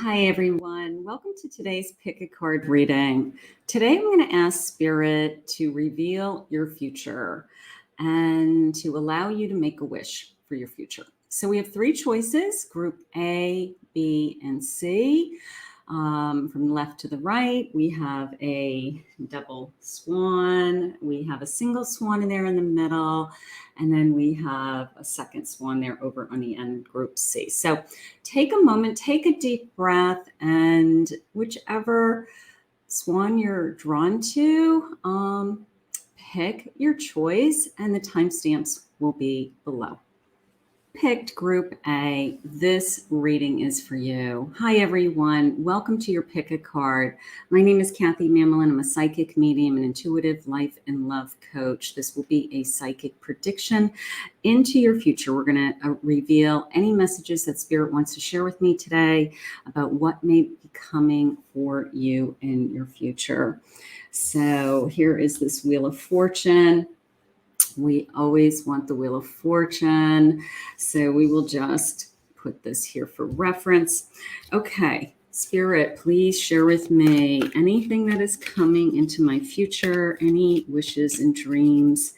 Hi, everyone. Welcome to today's Pick a Card reading. Today, I'm going to ask Spirit to reveal your future and to allow you to make a wish for your future. So we have three choices, group A, B, and C. From left to the right, we have a double swan. We have a single swan in there in the middle. And then we have a second swan there over on the end, group C. So take a moment, take a deep breath, and whichever swan you're drawn to, pick your choice, and the timestamps will be below. Picked group A, this reading is for you. Hi everyone, welcome to your Pick a Card. My name is Kathy Mamelin. I'm a psychic medium and intuitive life and love coach. This will be a psychic prediction into your future. We're going to reveal any messages that Spirit wants to share with me today about what may be coming for you in your future. So here is this Wheel of Fortune. We always want the Wheel of Fortune. So we will just put this here for reference. Okay, Spirit, please share with me anything that is coming into my future, any wishes and dreams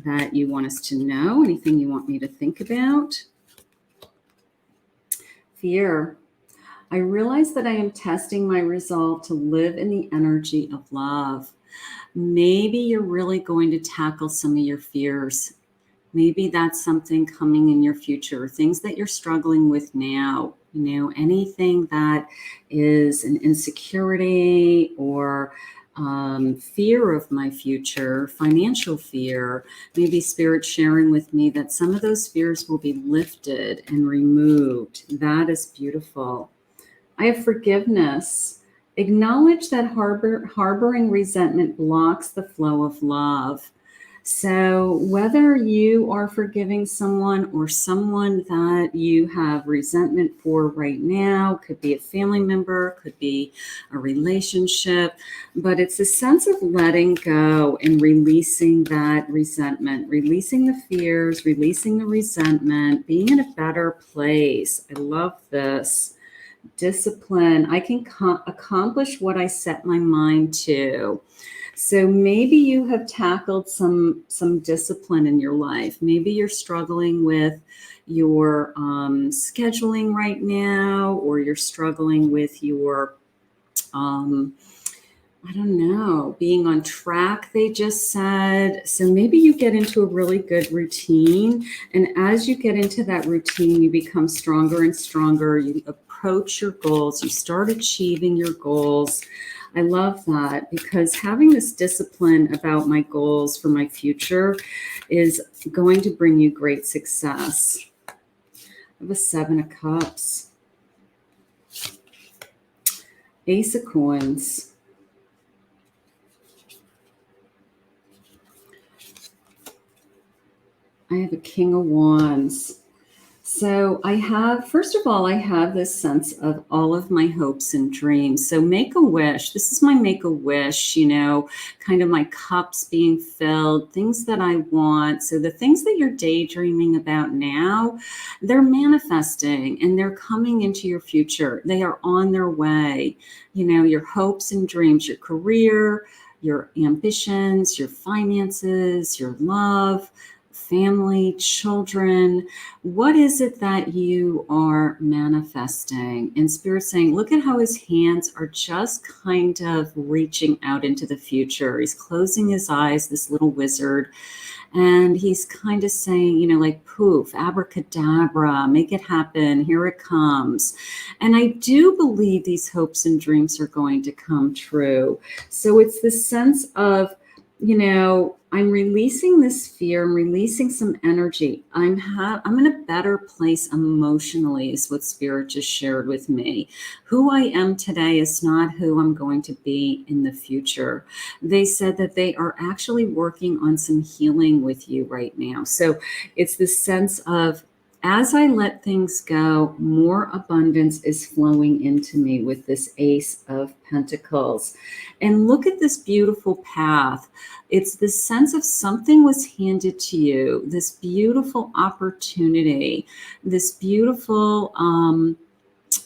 that you want us to know, anything you want me to think about. Fear. I realize that I am testing my resolve to live in the energy of love. Maybe you're really going to tackle some of your fears. Maybe that's something coming in your future, things that you're struggling with now. Anything that is an insecurity or fear of my future, financial fear. Maybe Spirit sharing with me that some of those fears will be lifted and removed. That is beautiful. I have forgiveness. Acknowledge that harboring resentment blocks the flow of love. So whether you are forgiving someone or someone that you have resentment for right now, could be a family member, could be a relationship, but it's a sense of letting go and releasing that resentment, releasing the fears, releasing the resentment, being in a better place. I love this. Discipline. I can accomplish what I set my mind to. So maybe you have tackled some discipline in your life. Maybe you're struggling with your scheduling right now, or you're struggling with your I don't know, being on track, they just said. So maybe you get into a really good routine. And as you get into that routine, you become stronger and stronger. You approach your goals. You start achieving your goals. I love that, because having this discipline about my goals for my future is going to bring you great success. I have a 7 of Cups. Ace of Coins. I have a King of Wands. So I have, first of all, I have this sense of all of my hopes and dreams. So make a wish. This is my make a wish, kind of my cups being filled, things that I want. So the things that you're daydreaming about now, they're manifesting and they're coming into your future. They are on their way. Your hopes and dreams, your career, your ambitions, your finances, your love, family, children. What is it that you are manifesting? And Spirit saying, look at how his hands are just kind of reaching out into the future. He's closing his eyes, this little wizard, and he's kind of saying, like poof, abracadabra, make it happen. Here it comes. And I do believe these hopes and dreams are going to come true. So it's the sense of, I'm releasing this fear. I'm releasing some energy. I'm in a better place emotionally, is what Spirit just shared with me. Who I am today is not who I'm going to be in the future. They said that they are actually working on some healing with you right now. So it's the sense of, as I let things go, more abundance is flowing into me with this Ace of Pentacles. And look at this beautiful path. It's this sense of something was handed to you, this beautiful opportunity, this beautiful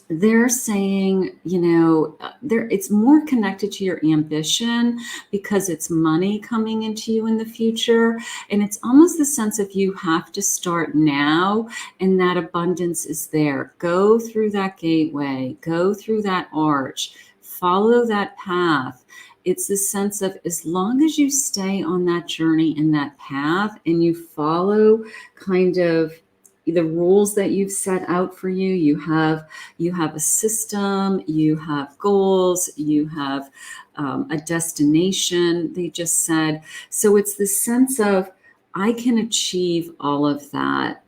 they're saying, it's more connected to your ambition because it's money coming into you in the future. And it's almost the sense of you have to start now, and that abundance is there. Go through that gateway, go through that arch, follow that path. It's the sense of, as long as you stay on that journey and that path and you follow kind of the rules that you've set out for you, you have a system, you have goals, you have a destination, they just said. So it's the sense of, I can achieve all of that.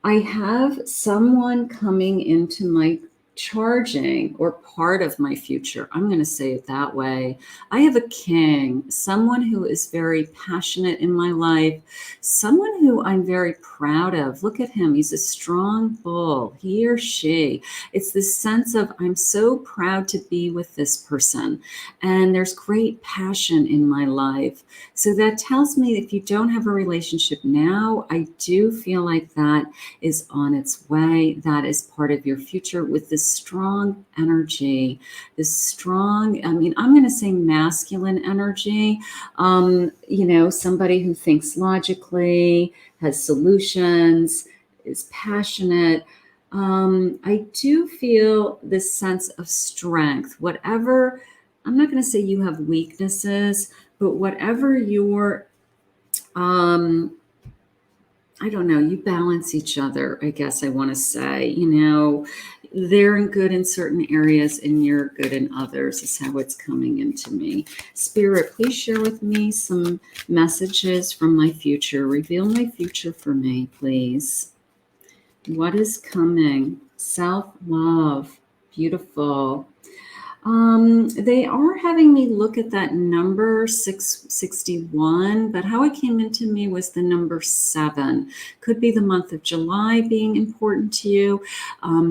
I have someone coming into my charging, or part of my future. I'm going to say it that way. I have a king, someone who is very passionate in my life, someone who I'm very proud of. Look at him. He's a strong bull, he or she. It's this sense of, I'm so proud to be with this person. And there's great passion in my life. So that tells me if you don't have a relationship now, I do feel like that is on its way. That is part of your future with this strong energy, this strong, I'm going to say masculine energy. Somebody who thinks logically, has solutions, is passionate. I do feel this sense of strength. Whatever, I'm not going to say you have weaknesses, but whatever your I don't know, you balance each other, I guess I want to say. They're good in certain areas and you're good in others, is how it's coming into me. Spirit, please share with me some messages from my future. Reveal my future for me, please. What is coming? Self-love. Beautiful. They are having me look at that number 661, but how it came into me was the number 7. Could be the month of July being important to you.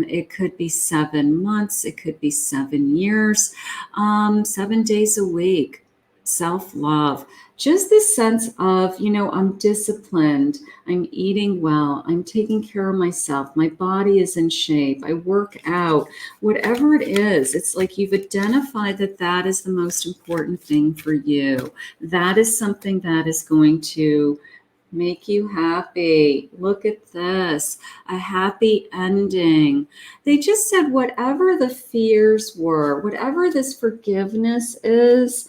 It could be 7 months. It could be 7 years, 7 days a week. Self-love. Just this sense of, I'm disciplined, I'm eating well, I'm taking care of myself, my body is in shape, I work out, whatever it is. It's like you've identified that is the most important thing for you. That is something that is going to make you happy. Look at this, a happy ending. They just said whatever the fears were, whatever this forgiveness is,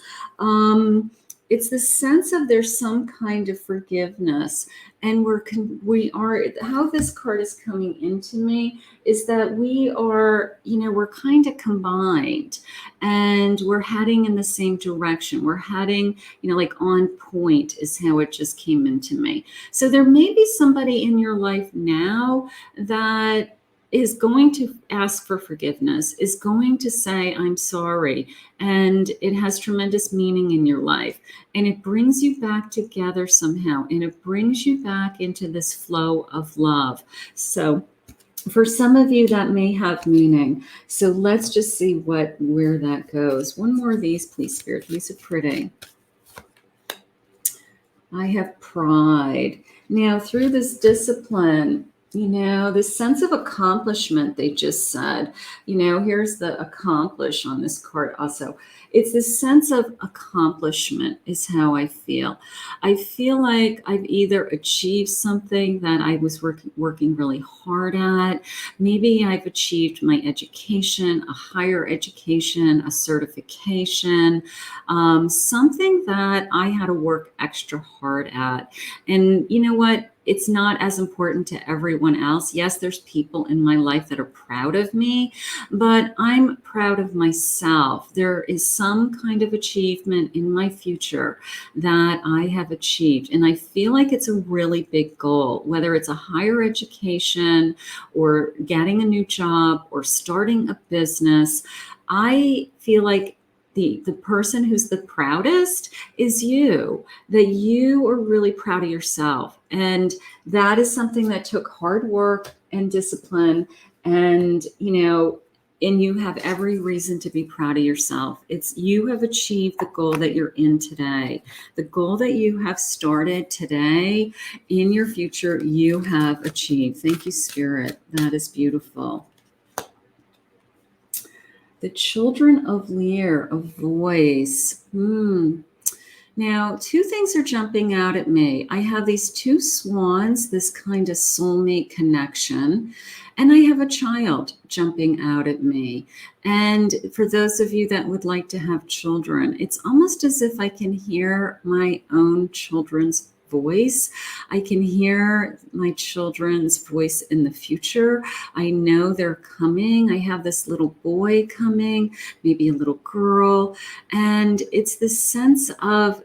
it's the sense of there's some kind of forgiveness, and we are, how this card is coming into me is that we are, we're kind of combined and we're heading in the same direction. We're heading, like on point is how it just came into me. So there may be somebody in your life now that is going to ask for forgiveness, is going to say, I'm sorry. And it has tremendous meaning in your life. And it brings you back together somehow. And it brings you back into this flow of love. So for some of you, that may have meaning. So let's just see where that goes. One more of these, please, Spirit. These are pretty. I have pride. Now, through this discipline, this sense of accomplishment, they just said, here's the accomplish on this card also. It's this sense of accomplishment is how I feel. I feel like I've either achieved something that I was working really hard at. Maybe I've achieved my education, a higher education, a certification, something that I had to work extra hard at. And you know what? It's not as important to everyone else. Yes, there's people in my life that are proud of me, but I'm proud of myself. There is some kind of achievement in my future that I have achieved. And I feel like it's a really big goal, whether it's a higher education or getting a new job or starting a business. I feel like the person who's the proudest is you, that you are really proud of yourself. And that is something that took hard work and discipline. And, and you have every reason to be proud of yourself. It's you have achieved the goal that you're in today. The goal that you have started today in your future, you have achieved. Thank you, Spirit. That is beautiful. The children of Lear, a voice. Now, two things are jumping out at me. I have these two swans, this kind of soulmate connection, and I have a child jumping out at me. And for those of you that would like to have children, it's almost as if I can hear my own children's voice. I can hear my children's voice in the future. I know they're coming. I have this little boy coming, maybe a little girl. And it's this sense of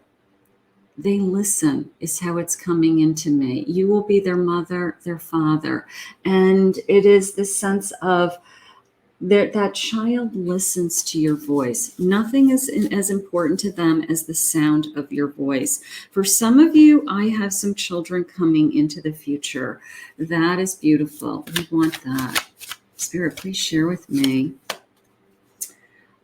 they listen is how it's coming into me. You will be their mother, their father. And it is the sense of that child listens to your voice. Nothing is as important to them as the sound of your voice. For some of you, I have some children coming into the future. That is beautiful. We want that. Spirit, please share with me.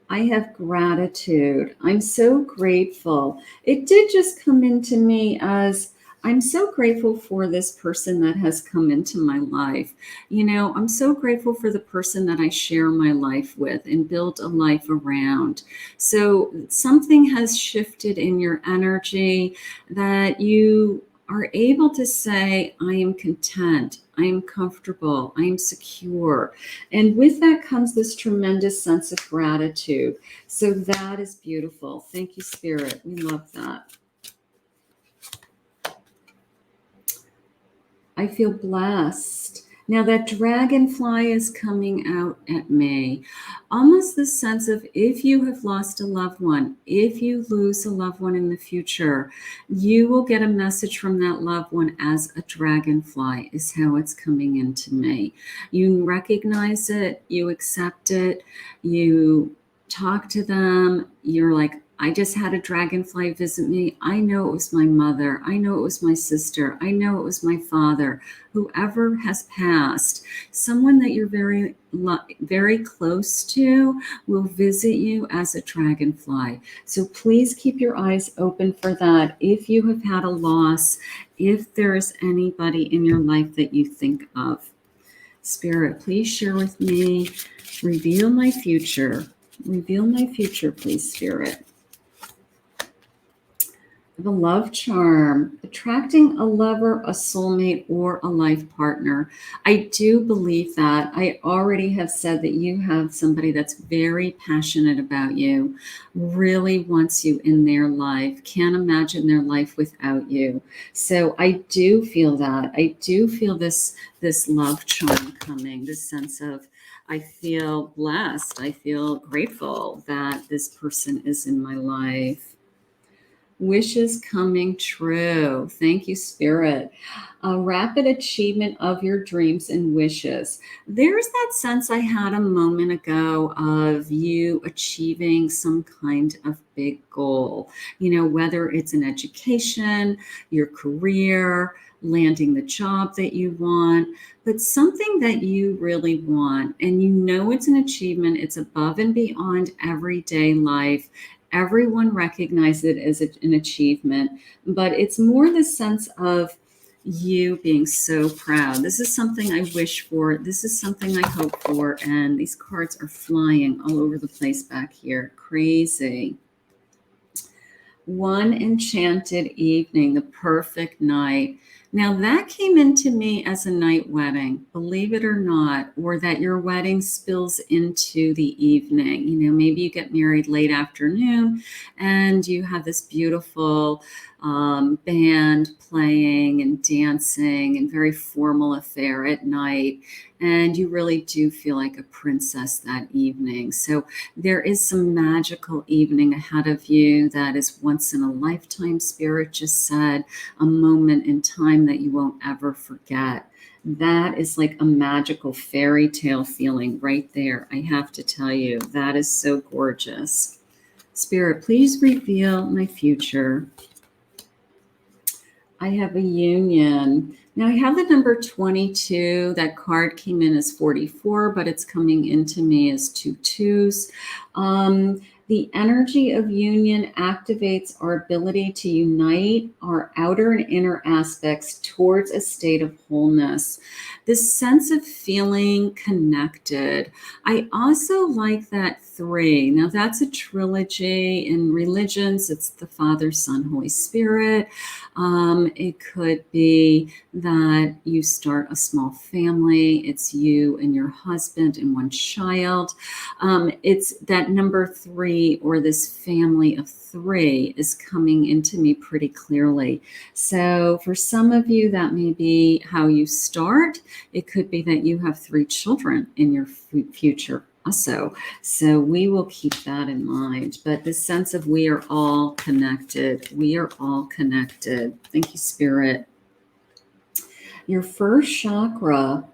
I have gratitude. I'm so grateful. It did just come into me as I'm so grateful for this person that has come into my life. You know, I'm so grateful for the person that I share my life with and build a life around. So something has shifted in your energy that you are able to say, I am content, I am comfortable, I am secure. And with that comes this tremendous sense of gratitude. So that is beautiful. Thank you, Spirit. We love that. I feel blessed. Now that dragonfly is coming out at me. Almost the sense of if you have lost a loved one, if you lose a loved one in the future, you will get a message from that loved one as a dragonfly is how it's coming into me. You recognize it, you accept it, you talk to them, you're like, I just had a dragonfly visit me. I know it was my mother. I know it was my sister. I know it was my father. Whoever has passed, someone that you're very, very close to will visit you as a dragonfly. So please keep your eyes open for that. If you have had a loss, if there's anybody in your life that you think of. Spirit, please share with me. Reveal my future. Reveal my future, please, Spirit. The love charm, attracting a lover, a soulmate, or a life partner. I do believe that. I already have said that you have somebody that's very passionate about you, really wants you in their life, can't imagine their life without you. So I do feel that. I do feel this love charm coming, this sense of I feel blessed. I feel grateful that this person is in my life. Wishes coming true. Thank you, Spirit. A rapid achievement of your dreams and wishes. There's that sense I had a moment ago of you achieving some kind of big goal. You know, whether it's an education, your career, landing the job that you want, but something that you really want. And you know it's an achievement. It's above and beyond everyday life. Everyone recognizes it as an achievement, but it's more the sense of you being so proud. This is something I wish for. This is something I hope for. And these cards are flying all over the place back here. Crazy. One enchanted evening, the perfect night. Now that came into me as a night wedding, believe it or not, or that your wedding spills into the evening. You know, maybe you get married late afternoon and you have this beautiful band playing and dancing and very formal affair at night. And you really do feel like a princess that evening. So there is some magical evening ahead of you that is once in a lifetime, Spirit just said, a moment in time that you won't ever forget. That is like a magical fairy tale feeling right there. I have to tell you, that is so gorgeous. Spirit, please reveal my future. I have a union. Now I have the number 22. That card came in as 44, but it's coming into me as 2 2s. The energy of union activates our ability to unite our outer and inner aspects towards a state of wholeness. This sense of feeling connected. I also like that 3. Now, that's a trilogy in religions. It's the Father, Son, Holy Spirit. It could be that you start a small family. It's you and your husband and 1 child. It's that number 3, or this family of 3, is coming into me pretty clearly. So for some of you, that may be how you start. It could be that you have 3 children in your future also. So we will keep that in mind. But this sense of we are all connected. We are all connected. Thank you, Spirit. Your first chakra.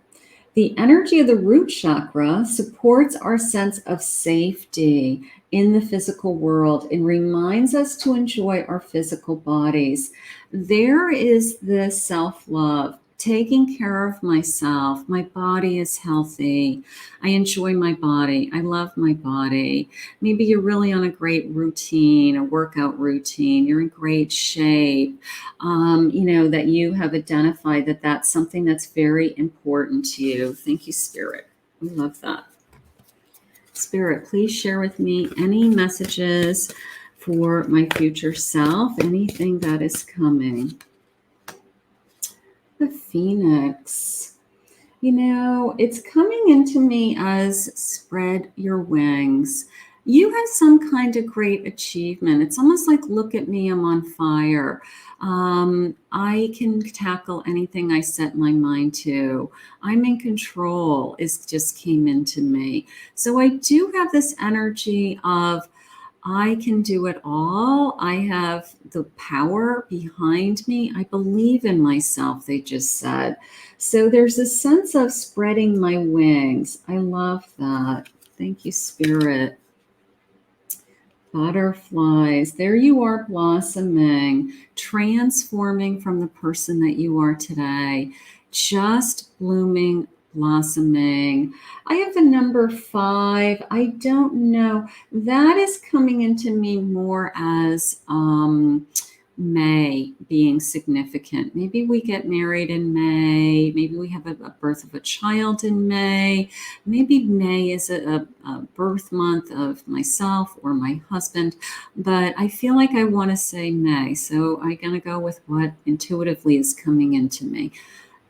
The energy of the root chakra supports our sense of safety in the physical world and reminds us to enjoy our physical bodies. There is this self-love, taking care of myself. My body is healthy. I enjoy my body. I love my body. Maybe you're really on a great routine, a workout routine. You're in great shape. That you have identified that that's something that's very important to you. Thank you, Spirit. We love that. Spirit, please share with me any messages for my future self, anything that is coming. The Phoenix. It's coming into me as spread your wings. You have some kind of great achievement. It's almost like, look at me, I'm on fire. I can tackle anything I set my mind to. I'm in control. It just came into me. So I do have this energy of, I can do it all. I have the power behind me. I believe in myself, they just said. So there's a sense of spreading my wings. I love that. Thank you, Spirit. Butterflies. There you are, blossoming, transforming from the person that you are today. Just blooming, blossoming. I have a number 5. I don't know. That is coming into me more as May being significant. Maybe we get married in May. Maybe we have a birth of a child in May. Maybe May is a birth month of myself or my husband. But I feel like I want to say May. So I'm going to go with what intuitively is coming into me.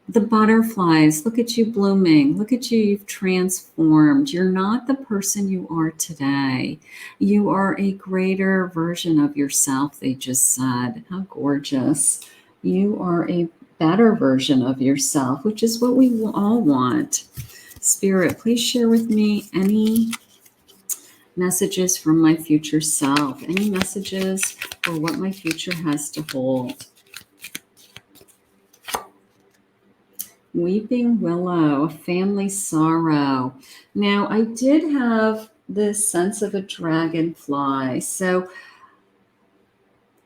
The butterflies, look at you blooming. Look at you, you've transformed. You're not the person you are today. You are a greater version of yourself, they just said. How gorgeous. You are a better version of yourself, which is what we all want. Spirit, please share with me any messages from my future self, any messages for what my future has to hold. Weeping Willow, a family sorrow. Now, I did have this sense of a dragonfly. So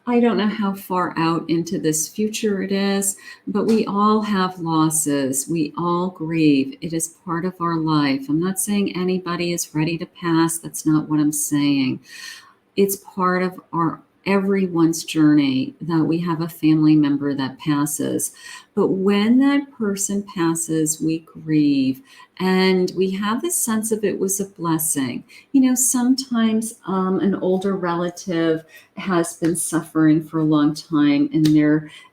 I don't know how far out into this future it is, but we all have losses. We all grieve. It is part of our life. I'm not saying anybody is ready to pass. That's not what I'm saying. It's part of everyone's journey that we have a family member that passes. But when that person passes, we grieve. And we have this sense of it was a blessing. Sometimes an older relative has been suffering for a long time, and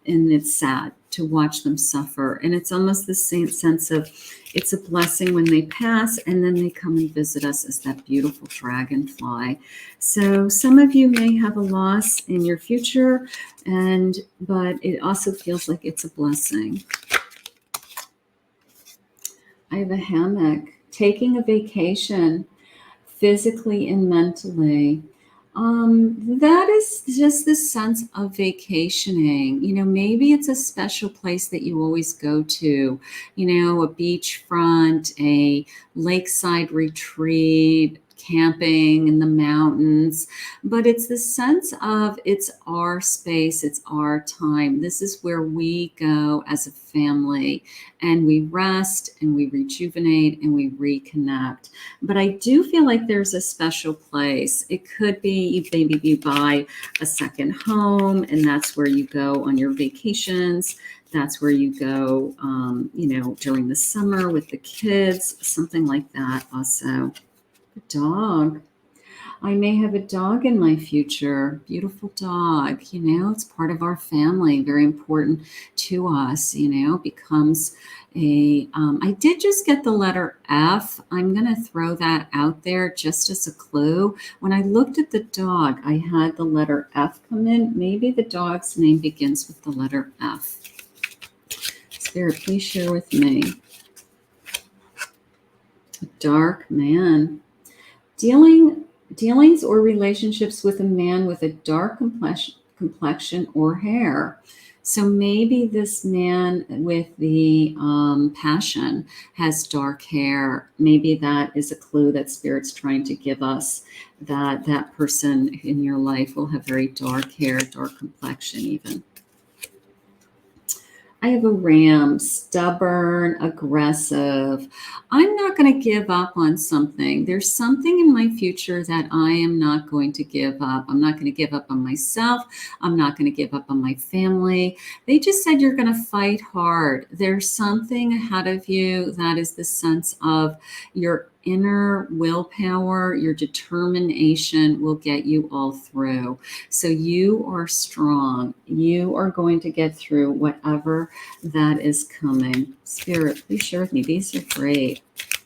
it's sad to watch them suffer. And it's almost the same sense of it's a blessing when they pass, and then they come and visit us as that beautiful dragonfly. So some of you may have a loss in your future, but it also feels like it's a blessing. I have a hammock, taking a vacation, physically and mentally. That is just this sense of vacationing. Maybe it's a special place that you always go to, a beachfront, a lakeside retreat, camping in the mountains, but it's the sense of it's our space, it's our time. This is where we go as a family and we rest and we rejuvenate and we reconnect. But I do feel like there's a special place. It could be maybe you buy a second home and that's where you go on your vacations. That's where you go, during the summer with the kids, something like that. Also, a dog. I may have a dog in my future. Beautiful dog. It's part of our family. Very important to us. Becomes I did just get the letter F. I'm going to throw that out there just as a clue. When I looked at the dog, I had the letter F come in. Maybe the dog's name begins with the letter F. Spirit, please share with me. A dark man. Dealings or relationships with a man with a dark complexion or hair. So maybe this man with the passion has dark hair. Maybe that is a clue that Spirit's trying to give us, that that person in your life will have very dark hair, dark complexion even. I have a ram, stubborn, aggressive. I'm not going to give up on something. There's something in my future that I am not going to give up. I'm not going to give up on myself. I'm not going to give up on my family. They just said you're going to fight hard. There's something ahead of you that is the sense of your inner willpower, your determination will get you all through. So you are strong. You are going to get through whatever that is coming. Spirit, please share with me. These are great.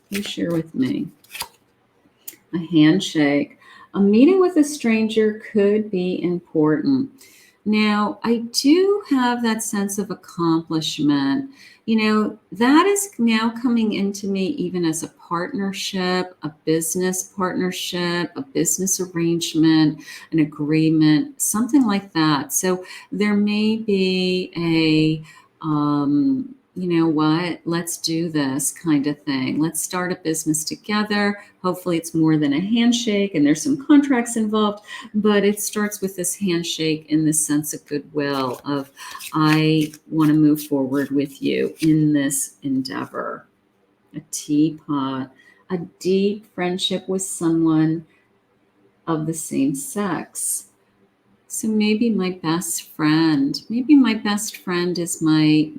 Please share with me. A handshake. A meeting with a stranger could be important. Now, I do have that sense of accomplishment. That is now coming into me even as a partnership, a business partnership, a business arrangement, an agreement, something like that. So there may be a, let's do this kind of thing. Let's start a business together. Hopefully it's more than a handshake and there's some contracts involved, but it starts with this handshake in the sense of goodwill of, I want to move forward with you in this endeavor. A teapot, a deep friendship with someone of the same sex. So maybe my best friend is my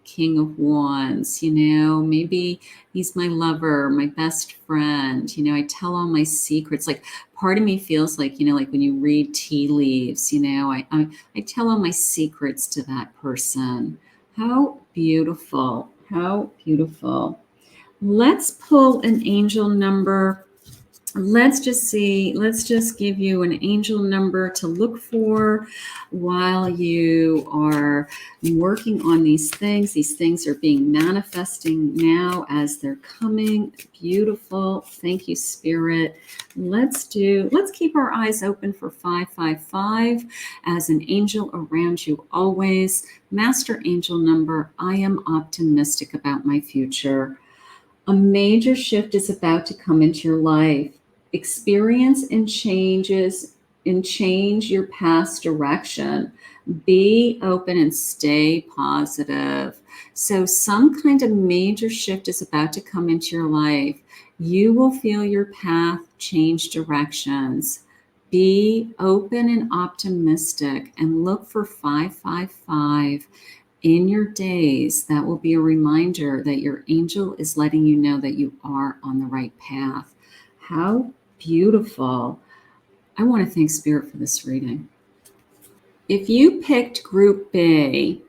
King of Wands, maybe he's my lover, my best friend, I tell all my secrets. Like part of me feels like, like when you read tea leaves, I tell all my secrets to that person. How beautiful, how beautiful. Let's pull an angel number. Let's just give you an angel number to look for while you are working on these things. These things are being manifesting now as they're coming. Beautiful. Thank you, Spirit. Let's keep our eyes open for 555 as an angel around you always. Master angel number, I am optimistic about my future. A major shift is about to come into your life. Experience and change your past direction. Be open and stay positive. So some kind of major shift is about to come into your life. You will feel your path change directions. Be open and optimistic and look for 555 in your days. That will be a reminder that your angel is letting you know that you are on the right path. How beautiful. I want to thank Spirit for this reading. If you picked Group B,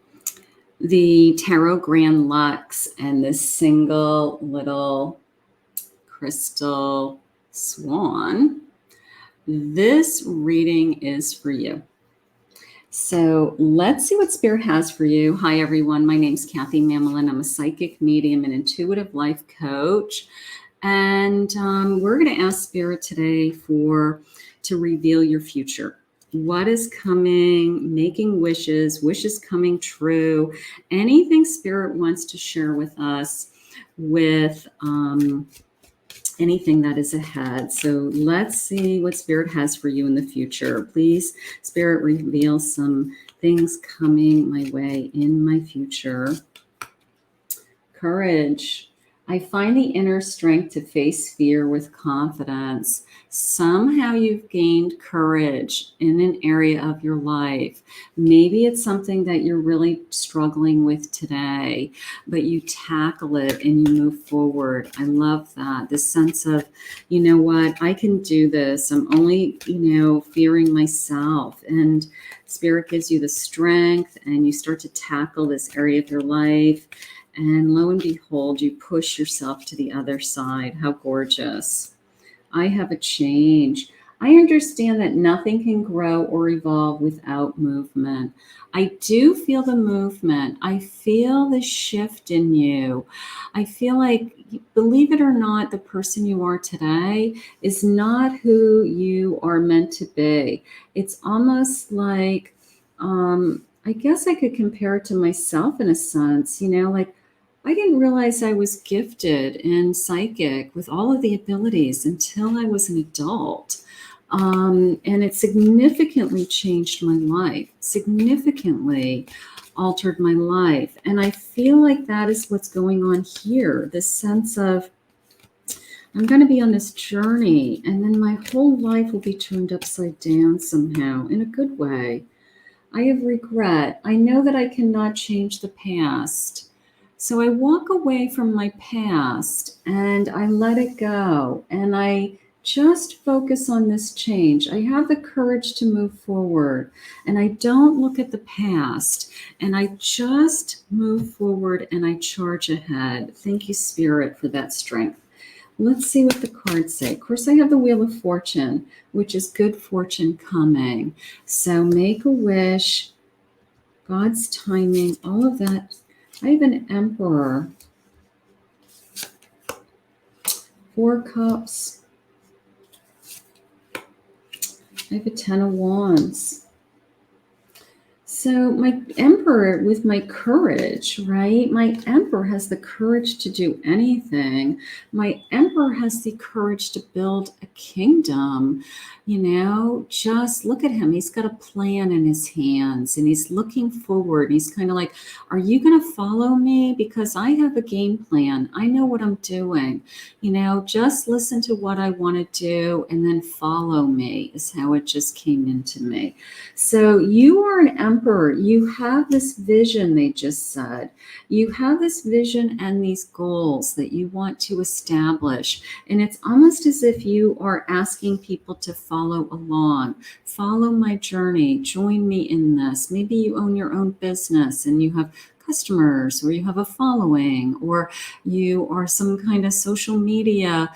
the Tarot Grand Lux and this single little crystal swan, this reading is for you. So let's see what Spirit has for you. Hi, everyone. My name's Kathy Mamelin. I'm a psychic medium and intuitive life coach. And we're going to ask Spirit today to reveal your future. What is coming, making wishes coming true, anything Spirit wants to share with us with anything that is ahead. So let's see what Spirit has for you in the future. Please, Spirit, reveal some things coming my way in my future. Courage. I find the inner strength to face fear with confidence. Somehow you've gained courage in an area of your life. Maybe it's something that you're really struggling with today, but you tackle it and you move forward. I love that. This sense of, you know what, I can do this. I'm only, fearing myself. And Spirit gives you the strength and you start to tackle this area of your life. And lo and behold, you push yourself to the other side. How gorgeous. I have a change. I understand that nothing can grow or evolve without movement. I do feel the movement. I feel the shift in you. I feel like, believe it or not, the person you are today is not who you are meant to be. It's almost like, I guess I could compare it to myself in a sense, like, I didn't realize I was gifted and psychic with all of the abilities until I was an adult. And it significantly changed my life, significantly altered my life. And I feel like that is what's going on here, this sense of, I'm going to be on this journey, and then my whole life will be turned upside down somehow, in a good way. I have regret. I know that I cannot change the past. So I walk away from my past and I let it go and I just focus on this change. I have the courage to move forward and I don't look at the past and I just move forward and I charge ahead. Thank you, Spirit, for that strength. Let's see what the cards say. Of course, I have the Wheel of Fortune, which is good fortune coming. So make a wish, God's timing, all of that. I have an Emperor, 4 Cups. I have a 10 of Wands. So my Emperor with my courage, right? My Emperor has the courage to do anything. My Emperor has the courage to build a kingdom. Just look at him. He's got a plan in his hands and he's looking forward. He's kind of like, are you going to follow me? Because I have a game plan. I know what I'm doing. Just listen to what I want to do and then follow me is how it just came into me. So you are an Emperor. You have this vision, they just said. You have this vision and these goals that you want to establish. And it's almost as if you are asking people to follow along. Follow my journey. Join me in this. Maybe you own your own business and you have customers or you have a following or you are some kind of social media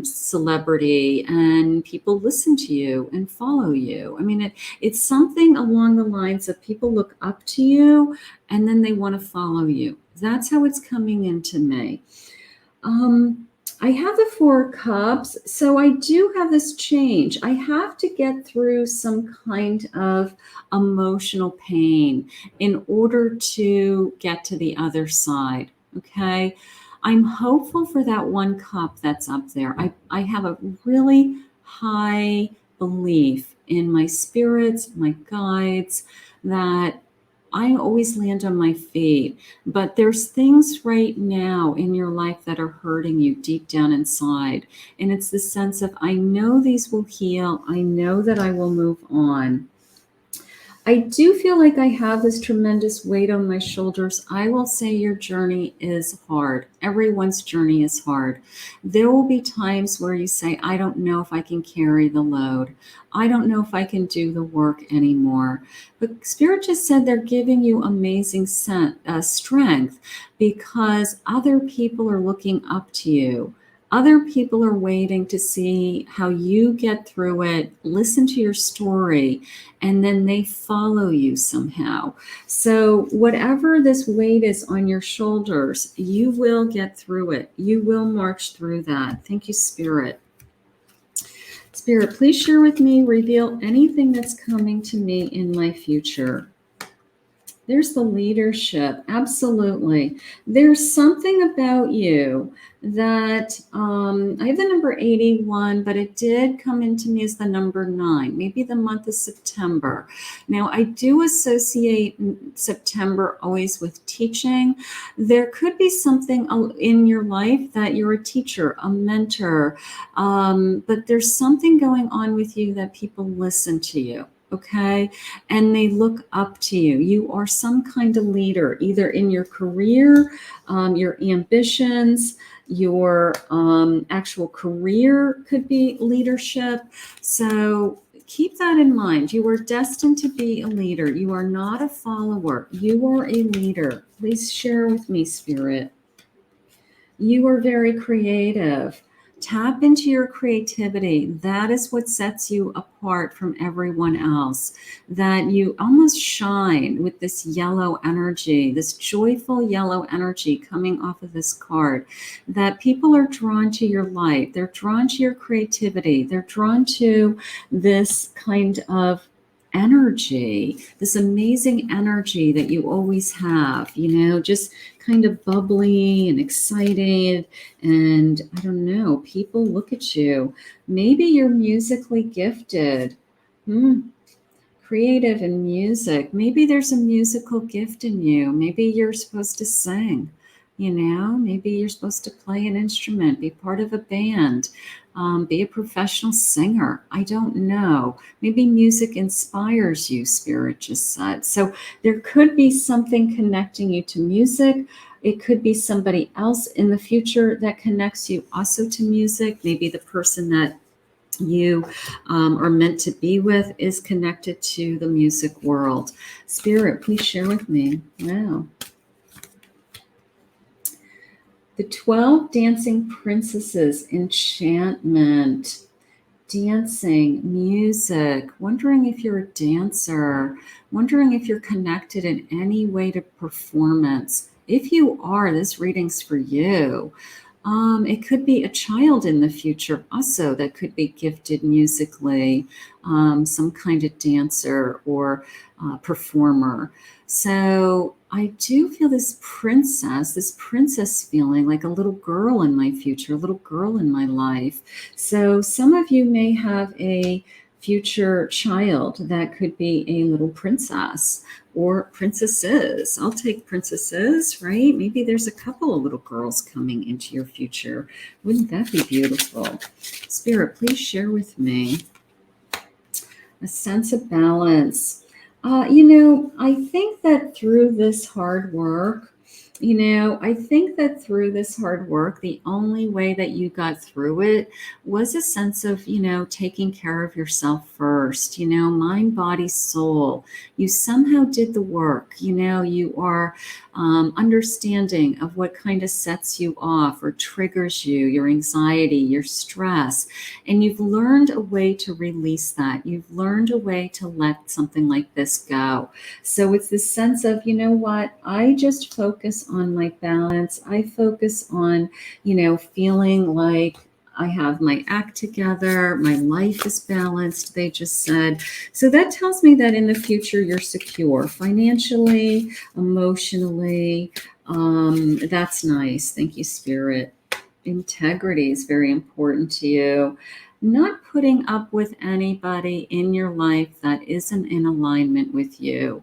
celebrity and people listen to you and follow you. I mean, it's something along the lines of people look up to you and then they want to follow you. That's how it's coming into me. I have the 4 Cups, so I do have this change. I have to get through some kind of emotional pain in order to get to the other side, okay? I'm hopeful for that 1 cup that's up there. I have a really high belief in my spirits, my guides, that I always land on my feet. But there's things right now in your life that are hurting you deep down inside. And it's the sense of, I know these will heal. I know that I will move on. I do feel like I have this tremendous weight on my shoulders. I will say your journey is hard. Everyone's journey is hard. There will be times where you say, I don't know if I can carry the load. I don't know if I can do the work anymore. But Spirit just said they're giving you amazing strength because other people are looking up to you. Other people are waiting to see how you get through it, listen to your story, and then they follow you somehow. So whatever this weight is on your shoulders, you will get through it. You will march through that. Thank you, Spirit. Spirit, please share with me, reveal anything that's coming to me in my future. There's the leadership. Absolutely. There's something about you that I have the number 81, but it did come into me as the number 9, maybe the month of September. Now, I do associate September always with teaching. There could be something in your life that you're a teacher, a mentor, but there's something going on with you that people listen to you. Okay. And they look up to you. You are some kind of leader, either in your career, your ambitions, your actual career could be leadership. So keep that in mind. You are destined to be a leader. You are not a follower. You are a leader. Please share with me, Spirit. You are very creative. Tap into your creativity. That is what sets you apart from everyone else. That you almost shine with this yellow energy, this joyful yellow energy coming off of this card. That people are drawn to your light. They're drawn to your creativity. They're drawn to this kind of energy, this amazing energy that you always have, just kind of bubbly and excited. And I don't know, people look at you. Maybe you're musically gifted. Creative in music. Maybe there's a musical gift in you. Maybe you're supposed to sing. Maybe you're supposed to play an instrument, be part of a band, be a professional singer. I don't know. Maybe music inspires you, Spirit just said. So there could be something connecting you to music. It could be somebody else in the future that connects you also to music. Maybe the person that you are meant to be with is connected to the music world. Spirit, please share with me. Wow. The 12 Dancing Princesses, enchantment, dancing, music, wondering if you're a dancer, wondering if you're connected in any way to performance. If you are, this reading's for you. It could be a child in the future also that could be gifted musically, some kind of dancer or performer. So I do feel this princess feeling, like a little girl in my future, a little girl in my life. So some of you may have a future child that could be a little princess or princesses. I'll take princesses, right? Maybe there's a couple of little girls coming into your future. Wouldn't that be beautiful? Spirit, please share with me a sense of balance. I think that through this hard work, the only way that you got through it was a sense of, taking care of yourself first, mind, body, soul. You somehow did the work, you are understanding of what kind of sets you off or triggers you, your anxiety, your stress. And you've learned a way to release that. You've learned a way to let something like this go. So it's this sense of, what? I just focus on my balance. I focus on, feeling like I have my act together. My life is balanced, they just said. So that tells me that in the future, you're secure financially, emotionally. That's nice. Thank you, Spirit. Integrity is very important to you. Not putting up with anybody in your life that isn't in alignment with you.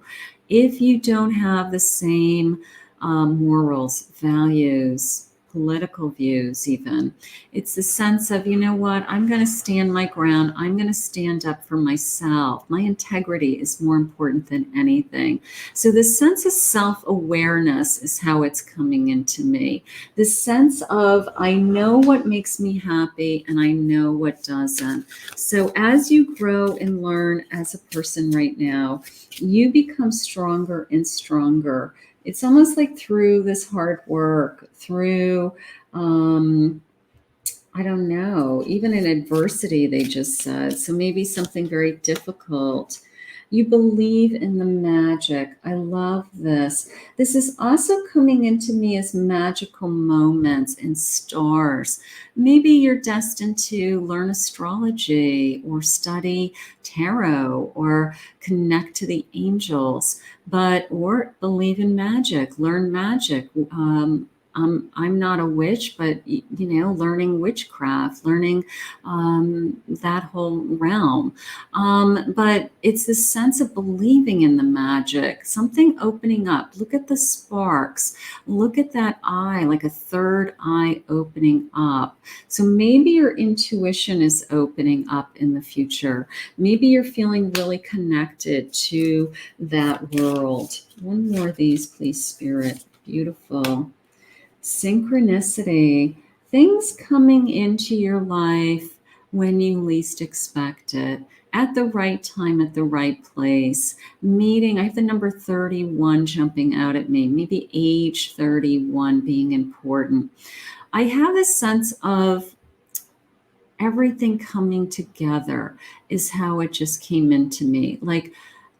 If you don't have the same morals, values, political views even, it's the sense of, what, I'm going to stand my ground. I'm going to stand up for myself. My integrity is more important than anything. So the sense of self-awareness is how it's coming into me. The sense of, I know what makes me happy and I know what doesn't. So as you grow and learn as a person right now, you become stronger and stronger. It's almost like through this hard work, through, I don't know, even in adversity, they just said. So maybe something very difficult. You believe in the magic. I love this. This is also coming into me as magical moments and stars. Maybe you're destined to learn astrology or study tarot or connect to the angels, or believe in magic, learn magic. I'm not a witch, but learning witchcraft, learning that whole realm. But it's this sense of believing in the magic, something opening up. Look at the sparks. Look at that eye, like a third eye opening up. So maybe your intuition is opening up in the future. Maybe you're feeling really connected to that world. One more of these, please, Spirit. Beautiful. Synchronicity, things coming into your life when you least expect it, at the right time, at the right place. Meeting, I have the number 31 jumping out at me, maybe age 31 being important. I have a sense of everything coming together is how it just came into me. Like,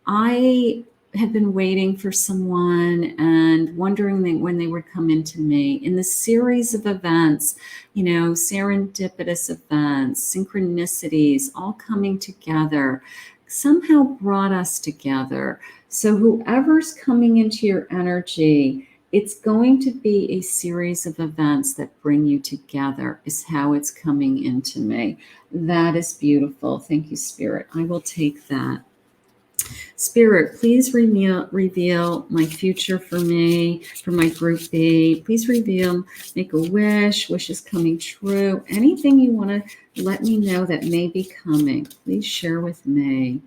I had been waiting for someone and wondering when they would come into me in the series of events, serendipitous events, synchronicities, all coming together, somehow brought us together. So whoever's coming into your energy, it's going to be a series of events that bring you together, is how it's coming into me. That is beautiful. Thank you, Spirit. I will take that. Spirit, please reveal my future for me, for my group B. Please reveal, make a wish, wishes coming true. Anything you want to let me know that may be coming, please share with me.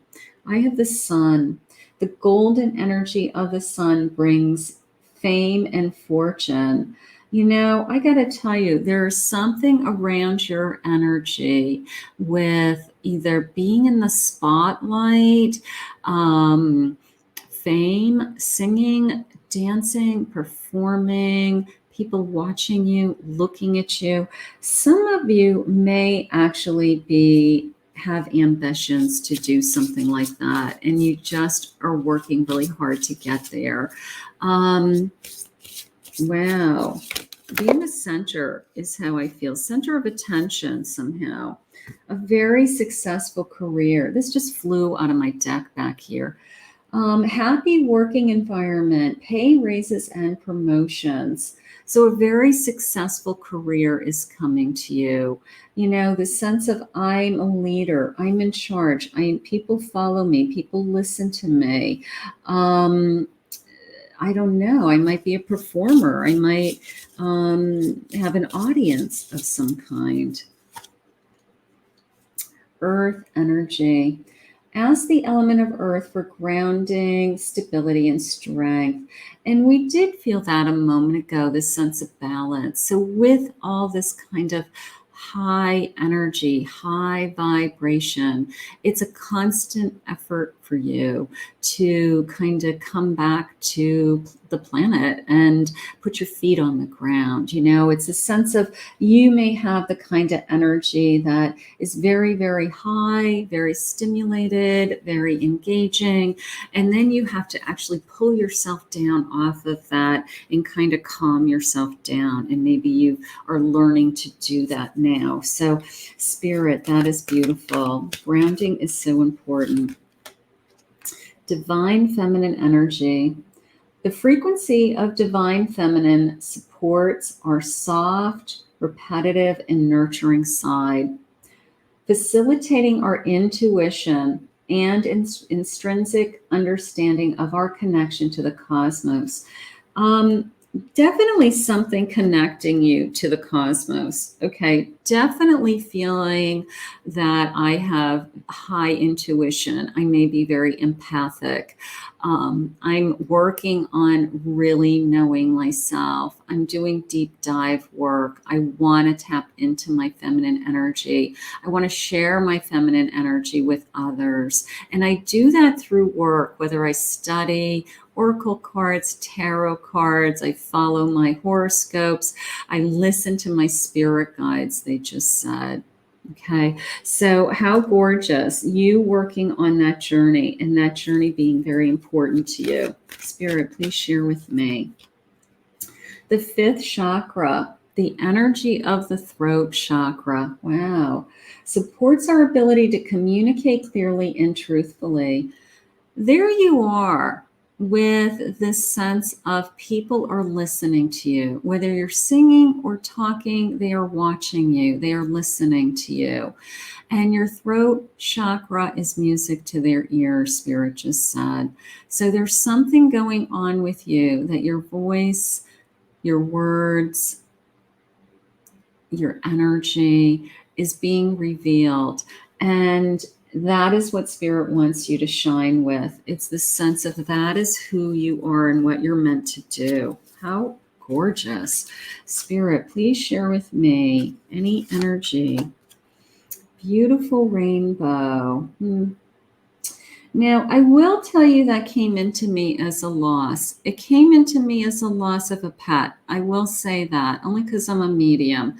I have the sun. The golden energy of the sun brings fame and fortune. I got to tell you, there's something around your energy with either being in the spotlight, fame, singing, dancing, performing, people watching you, looking at you. Some of you may actually have ambitions to do something like that, and you just are working really hard to get there. Wow. Being the center is how I feel. Center of attention somehow. A very successful career. This just flew out of my deck back here. Happy working environment, pay raises and promotions. So a very successful career is coming to you. The sense of I'm a leader, I'm in charge, people follow me, people listen to me. I don't know. I might be a performer. I might have an audience of some kind. Earth energy. Ask the element of earth for grounding, stability, and strength. And we did feel that a moment ago, this sense of balance. So with all this kind of high energy, high vibration, it's a constant effort for you to kind of come back to the planet and put your feet on the ground. It's a sense of, you may have the kind of energy that is very, very high, very stimulated, very engaging. And then you have to actually pull yourself down off of that and kind of calm yourself down. And maybe you are learning to do that now. So Spirit, that is beautiful. Grounding is so important. Divine feminine energy. The frequency of divine feminine supports our soft, repetitive, and nurturing side, facilitating our intuition and intrinsic understanding of our connection to the cosmos. Definitely something connecting you to the cosmos. Okay. Definitely feeling that I have high intuition. I may be very empathic. I'm working on really knowing myself. I'm doing deep dive work. I want to tap into my feminine energy. I want to share my feminine energy with others. And I do that through work, whether I study oracle cards, tarot cards, I follow my horoscopes, I listen to my spirit guides, they just said. Okay, so how gorgeous, you working on that journey and that journey being very important to you. Spirit, please share with me. The fifth chakra, the energy of the throat chakra, wow, supports our ability to communicate clearly and truthfully. There you are with this sense of people are listening to you. Whether you're singing or talking, they are watching you, they are listening to you. And your throat chakra is music to their ears, Spirit just said. So there's something going on with you that your voice, your words, your energy is being revealed. And that is what Spirit wants you to shine with. It's the sense of that is who you are and what you're meant to do. How gorgeous. Spirit, please share with me any energy. Beautiful rainbow. Now, I will tell you that came into me as a loss. It came into me as a loss of a pet. I will say that, only because I'm a medium.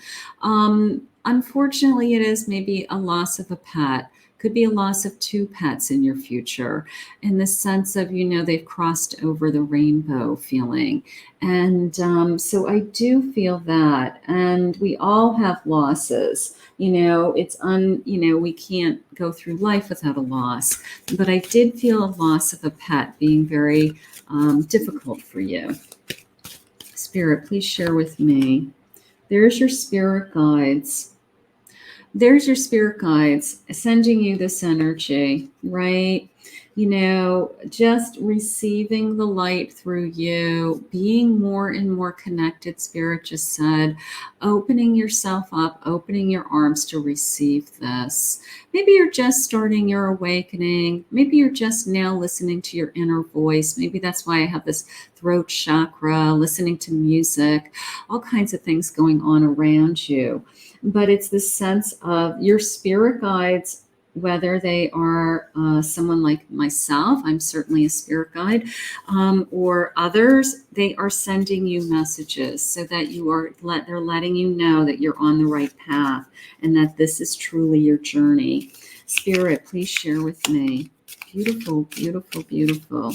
Unfortunately, it is maybe a loss of a pet. Could be a loss of two pets in your future, in the sense of, they've crossed over the rainbow feeling. And so I do feel that. And we all have losses. We can't go through life without a loss. But I did feel a loss of a pet being very difficult for you. Spirit, please share with me. There's your spirit guides. There's your spirit guides sending you this energy, right? Just receiving the light through you, being more and more connected, Spirit just said, opening yourself up, opening your arms to receive this. Maybe you're just starting your awakening. Maybe you're just now listening to your inner voice. Maybe that's why I have this throat chakra, listening to music, all kinds of things going on around you. But it's the sense of your spirit guides, whether they are someone like myself, I'm certainly a spirit guide, or others, they are sending you messages so that they're letting you know that you're on the right path and that this is truly your journey. Spirit, please share with me. Beautiful, beautiful, beautiful.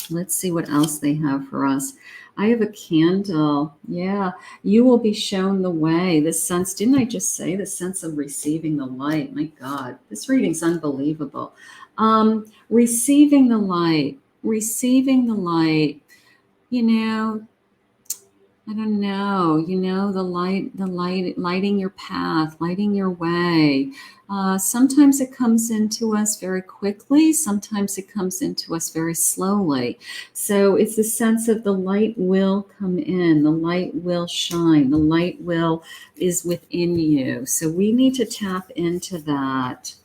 Let's see what else they have for us. I have a candle. Yeah, you will be shown the way. This sense, didn't I just say the sense of receiving the light? My God, this reading's unbelievable. Receiving the light, I don't know, the light, lighting your path, lighting your way. Sometimes it comes into us very quickly. Sometimes it comes into us very slowly. So it's the sense of the light will come in, the light will shine, the light is within you. So we need to tap into that.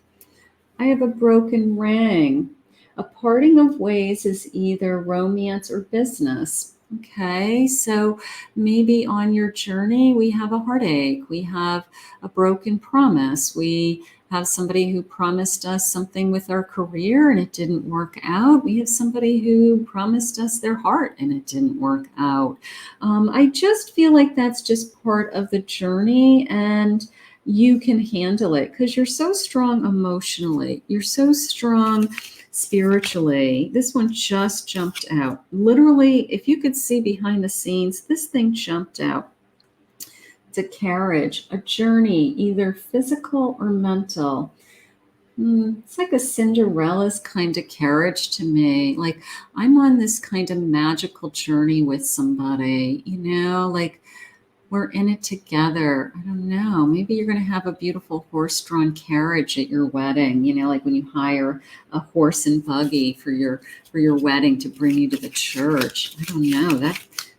I have a broken ring. A parting of ways is either romance or business. Okay, so maybe on your journey, we have a heartache. We have a broken promise. We have somebody who promised us something with our career and it didn't work out. We have somebody who promised us their heart and it didn't work out. I just feel like that's just part of the journey, and you can handle it because you're so strong emotionally. You're so strong spiritually. This one just jumped out. Literally, if you could see behind the scenes, this thing jumped out. It's a carriage, a journey, either physical or mental. It's like a Cinderella's kind of carriage to me. Like I'm on this kind of magical journey with somebody, like we're in it together. I don't know. Maybe you're going to have a beautiful horse-drawn carriage at your wedding, like when you hire a horse and buggy for your wedding to bring you to the church. I don't know.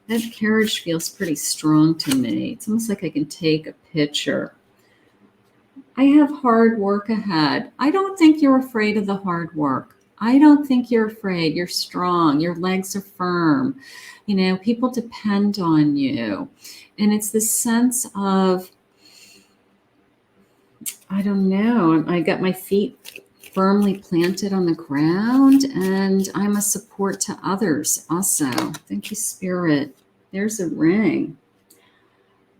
That carriage feels pretty strong to me. It's almost like I can take a picture. I have hard work ahead. I don't think you're afraid of the hard work. I don't think you're afraid. You're strong. Your legs are firm. People depend on you. And it's the sense of, I don't know, I got my feet firmly planted on the ground and I'm a support to others also. Thank you, Spirit. There's a ring.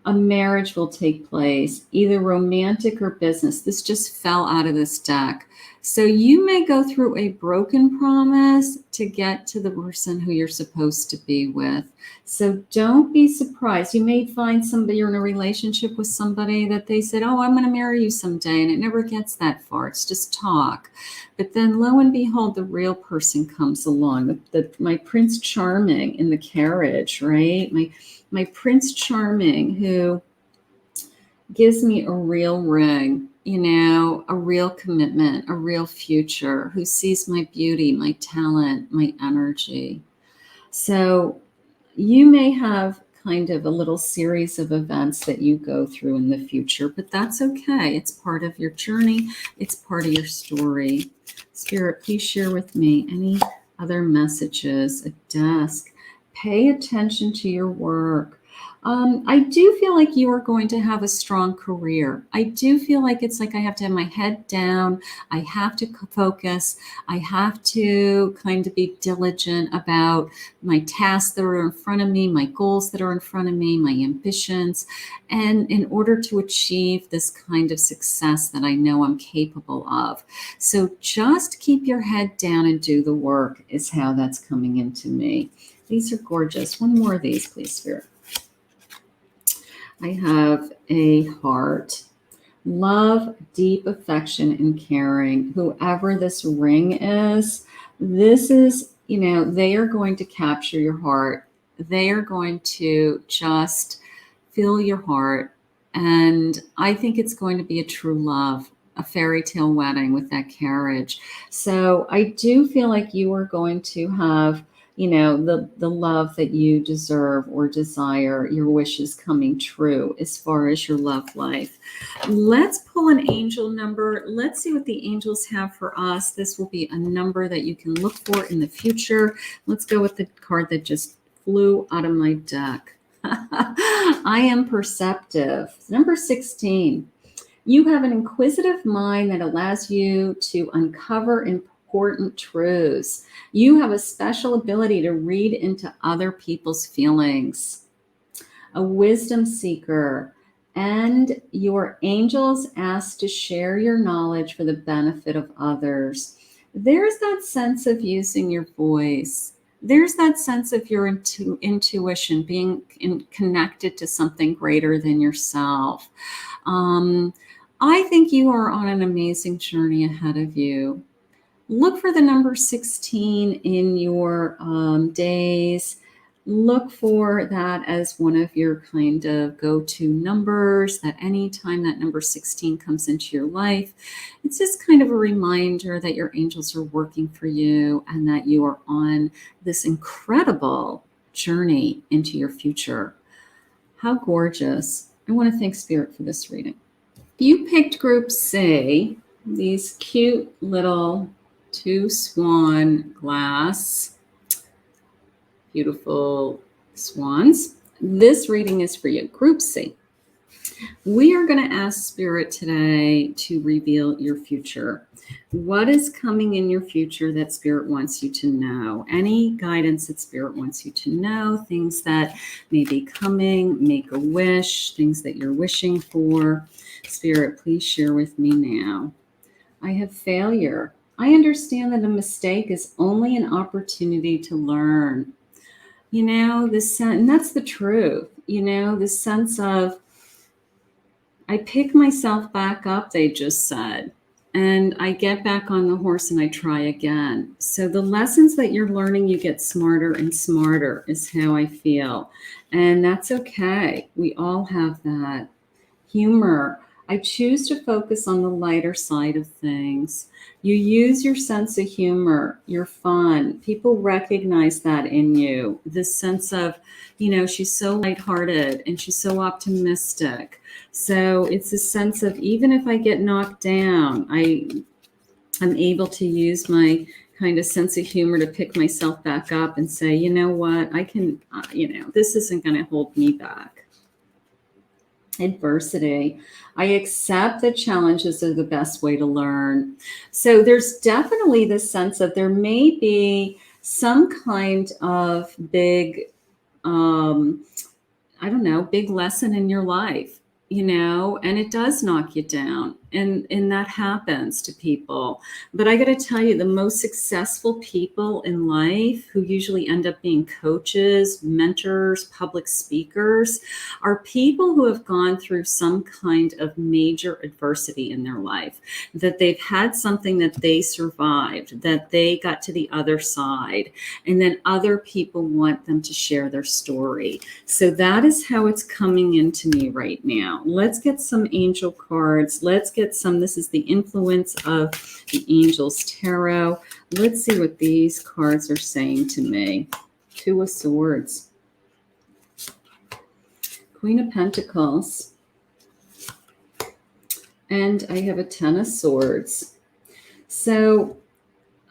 A marriage will take place, either romantic or business. This just fell out of this deck. So you may go through a broken promise to get to the person who you're supposed to be with. So don't be surprised. You may find somebody, you're in a relationship with somebody that they said, oh, I'm going to marry you someday. And it never gets that far. It's just talk. But then lo and behold, the real person comes along. My Prince Charming in the carriage, right? My Prince Charming who gives me a real ring, a real commitment, a real future, who sees my beauty, my talent, my energy. So you may have kind of a little series of events that you go through in the future, but that's okay. It's part of your journey. It's part of your story. Spirit, please share with me any other messages. A desk. Pay attention to your work. I do feel like you are going to have a strong career. I do feel like it's like I have to have my head down. I have to focus. I have to kind of be diligent about my tasks that are in front of me, my goals that are in front of me, my ambitions, and in order to achieve this kind of success that I know I'm capable of. So just keep your head down and do the work is how that's coming into me. These are gorgeous. One more of these, please, Spirit. I have a heart. Love, deep affection, and caring. Whoever this ring is, this is, they are going to capture your heart. They are going to just fill your heart. And I think it's going to be a true love, a fairy tale wedding with that carriage. So I do feel like you are going to have the love that you deserve or desire, your wishes coming true as far as your love life. Let's pull an angel number. Let's see what the angels have for us. This will be a number that you can look for in the future. Let's go with the card that just flew out of my deck. I am perceptive. Number 16. You have an inquisitive mind that allows you to uncover important truths. You have a special ability to read into other people's feelings. A wisdom seeker. And your angels ask to share your knowledge for the benefit of others. There's that sense of using your voice. There's that sense of your intuition, being connected to something greater than yourself. I think you are on an amazing journey ahead of you. Look for the number 16 in your days. Look for that as one of your kind of go-to numbers, that anytime that number 16 comes into your life, it's just kind of a reminder that your angels are working for you and that you are on this incredible journey into your future. How gorgeous. I want to thank Spirit for this reading. You picked Group C, these cute little 2 swan glass, beautiful swans. This reading is for you, Group C. We are going to ask Spirit today to reveal your future. What is coming in your future that Spirit wants you to know? Any guidance that Spirit wants you to know, things that may be coming, make a wish, things that you're wishing for. Spirit, please share with me now. I have failure. I understand that a mistake is only an opportunity to learn. And that's the truth. The sense of, I pick myself back up, they just said, and I get back on the horse and I try again. So the lessons that you're learning, you get smarter and smarter is how I feel. And that's okay. We all have that. Humor. I choose to focus on the lighter side of things. You use your sense of humor. You're fun. People recognize that in you. This sense of, she's so lighthearted and she's so optimistic. So it's a sense of, even if I get knocked down, I'm able to use my kind of sense of humor to pick myself back up and say, you know what, I can, this isn't going to hold me back. Adversity. I accept that challenges are the best way to learn. So there's definitely this sense that there may be some kind of big I don't know, big lesson in your life, and it does knock you down. And that happens to people. But I got to tell you, the most successful people in life who usually end up being coaches, mentors, public speakers are people who have gone through some kind of major adversity in their life, that they've had something that they survived, that they got to the other side, and then other people want them to share their story. So that is how it's coming into me right now. Let's get some angel cards. Let's get some. This is the influence of the Angels Tarot. Let's see what these cards are saying to me. Two of Swords. Queen of Pentacles. And I have a Ten of Swords. So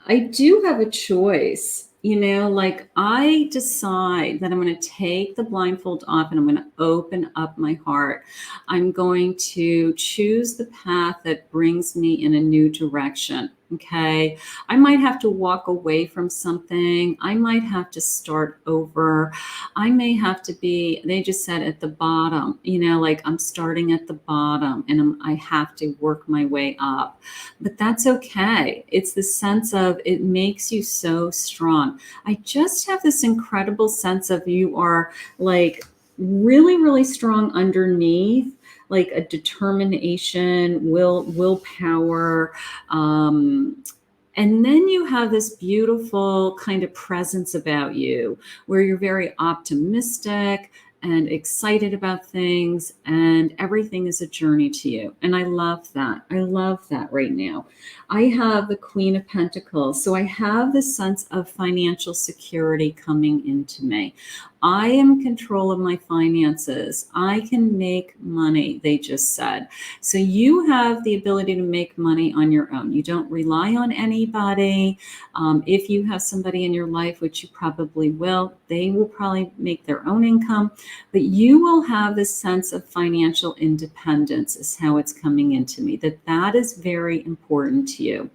I do have a choice. Like I decide that I'm going to take the blindfold off and I'm going to open up my heart. I'm going to choose the path that brings me in a new direction. Okay. I might have to walk away from something. I might have to start over. I may have to be, they just said at the bottom, like I'm starting at the bottom and I have to work my way up. But that's okay. It's the sense of it makes you so strong. I just have this incredible sense of you are like really, really strong underneath, like a determination, willpower. And then you have this beautiful kind of presence about you where you're very optimistic and excited about things, and everything is a journey to you. And I love that. I love that right now. I have the Queen of Pentacles. So I have this sense of financial security coming into me. I am in control of my finances. I can make money, they just said. So you have the ability to make money on your own. You don't rely on anybody. If you have somebody in your life, which you probably will, they will probably make their own income. But you will have this sense of financial independence is how it's coming into me, that is very important to you.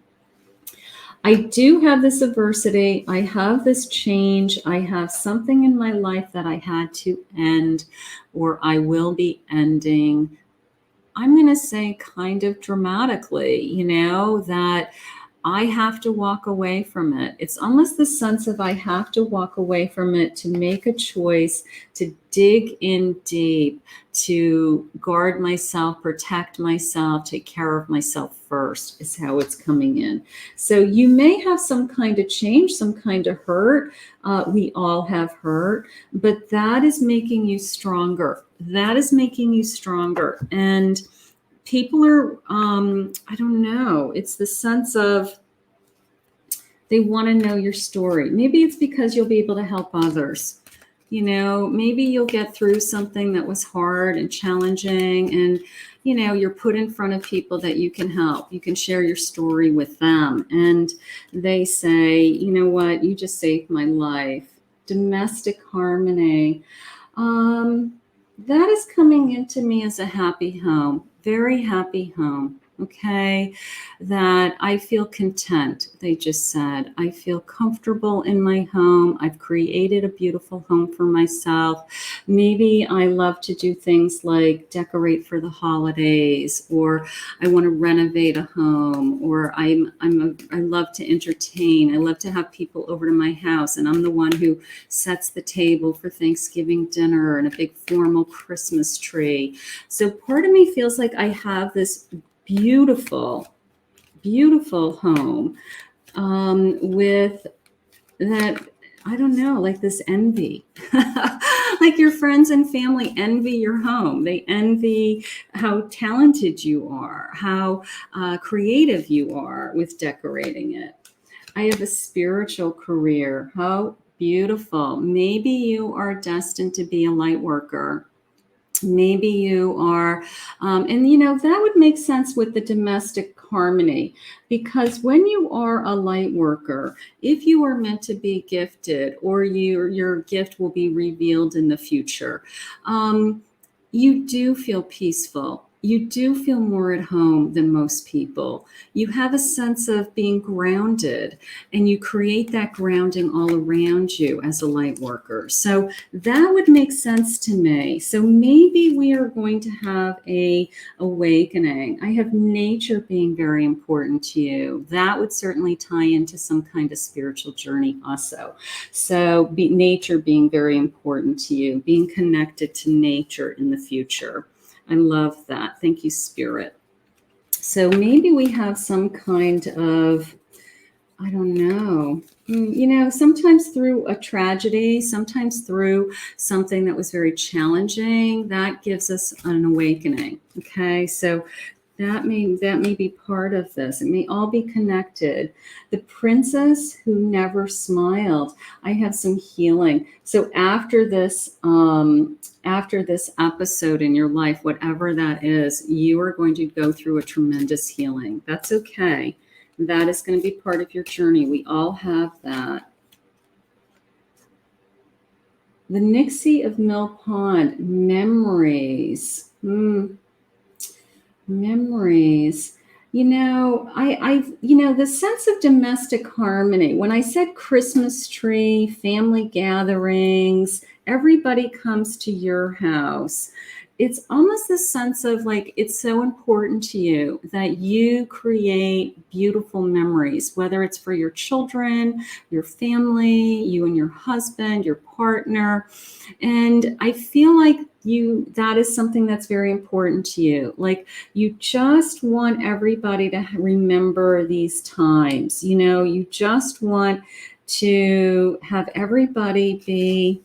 I do have this adversity. I have this change. I have something in my life that I had to end, or I will be ending. I'm going to say kind of dramatically, that I have to walk away from it. It's almost the sense of I have to walk away from it to make a choice, to dig in deep, to guard myself, protect myself, take care of myself first is how it's coming in. So you may have some kind of change, some kind of hurt. We all have hurt, but that is making you stronger. That is making you stronger. And people are, I don't know, it's the sense of they want to know your story. Maybe it's because you'll be able to help others. Maybe you'll get through something that was hard and challenging, and, you're put in front of people that you can help. You can share your story with them. And they say, you know what, you just saved my life. Domestic harmony. That is coming into me as a happy home, very happy home. Okay, that I feel content, they just said. I feel comfortable in my home. I've created a beautiful home for myself. Maybe I love to do things like decorate for the holidays, or I want to renovate a home, or I love to entertain. I love to have people over to my house, and I'm the one who sets the table for Thanksgiving dinner and a big formal Christmas tree. So part of me feels like I have this beautiful, beautiful home with that, I don't know, like this envy. Like your friends and family envy your home. They envy how talented you are, how creative you are with decorating it. I have a spiritual career. How beautiful. Maybe you are destined to be a light worker. Maybe you are, and that would make sense with the domestic harmony, because when you are a light worker, if you are meant to be gifted, or your gift will be revealed in the future, you do feel peaceful. You do feel more at home than most people. You have a sense of being grounded, and you create that grounding all around you as a light worker. So that would make sense to me. So maybe we are going to have a awakening. I have nature being very important to you. That would certainly tie into some kind of spiritual journey also. So nature being very important to you, being connected to nature in the future. I love that. Thank you, Spirit. So maybe we have some kind of, I don't know, sometimes through a tragedy, sometimes through something that was very challenging, that gives us an awakening. Okay, so that may be part of this. It may all be connected. The princess who never smiled. I have some healing. So after this episode in your life, whatever that is, you are going to go through a tremendous healing. That's okay. That is going to be part of your journey. We all have that. The Nixie of Mill Pond, memories. Memories. The sense of domestic harmony. When I said Christmas tree, family gatherings, everybody comes to your house. It's almost the sense of like, it's so important to you that you create beautiful memories, whether it's for your children, your family, you and your husband, your partner. And I feel like that is something that's very important to you. Like, you just want everybody to remember these times. You just want to have everybody be,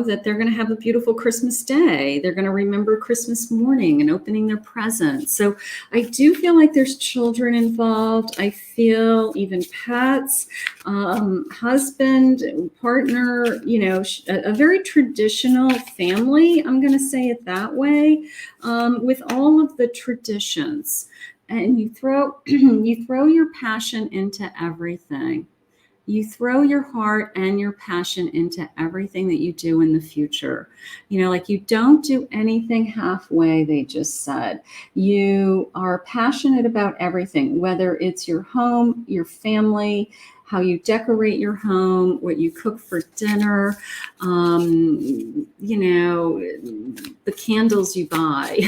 that they're going to have a beautiful Christmas day. They're going to remember Christmas morning and opening their presents. So I do feel like there's children involved. I feel even pets, husband, partner, a very traditional family. I'm going to say it that way, with all of the traditions. And you throw your passion into everything. You throw your heart and your passion into everything that you do in the future. Like, you don't do anything halfway, they just said. You are passionate about everything, whether it's your home, your family, how you decorate your home, what you cook for dinner, the candles you buy,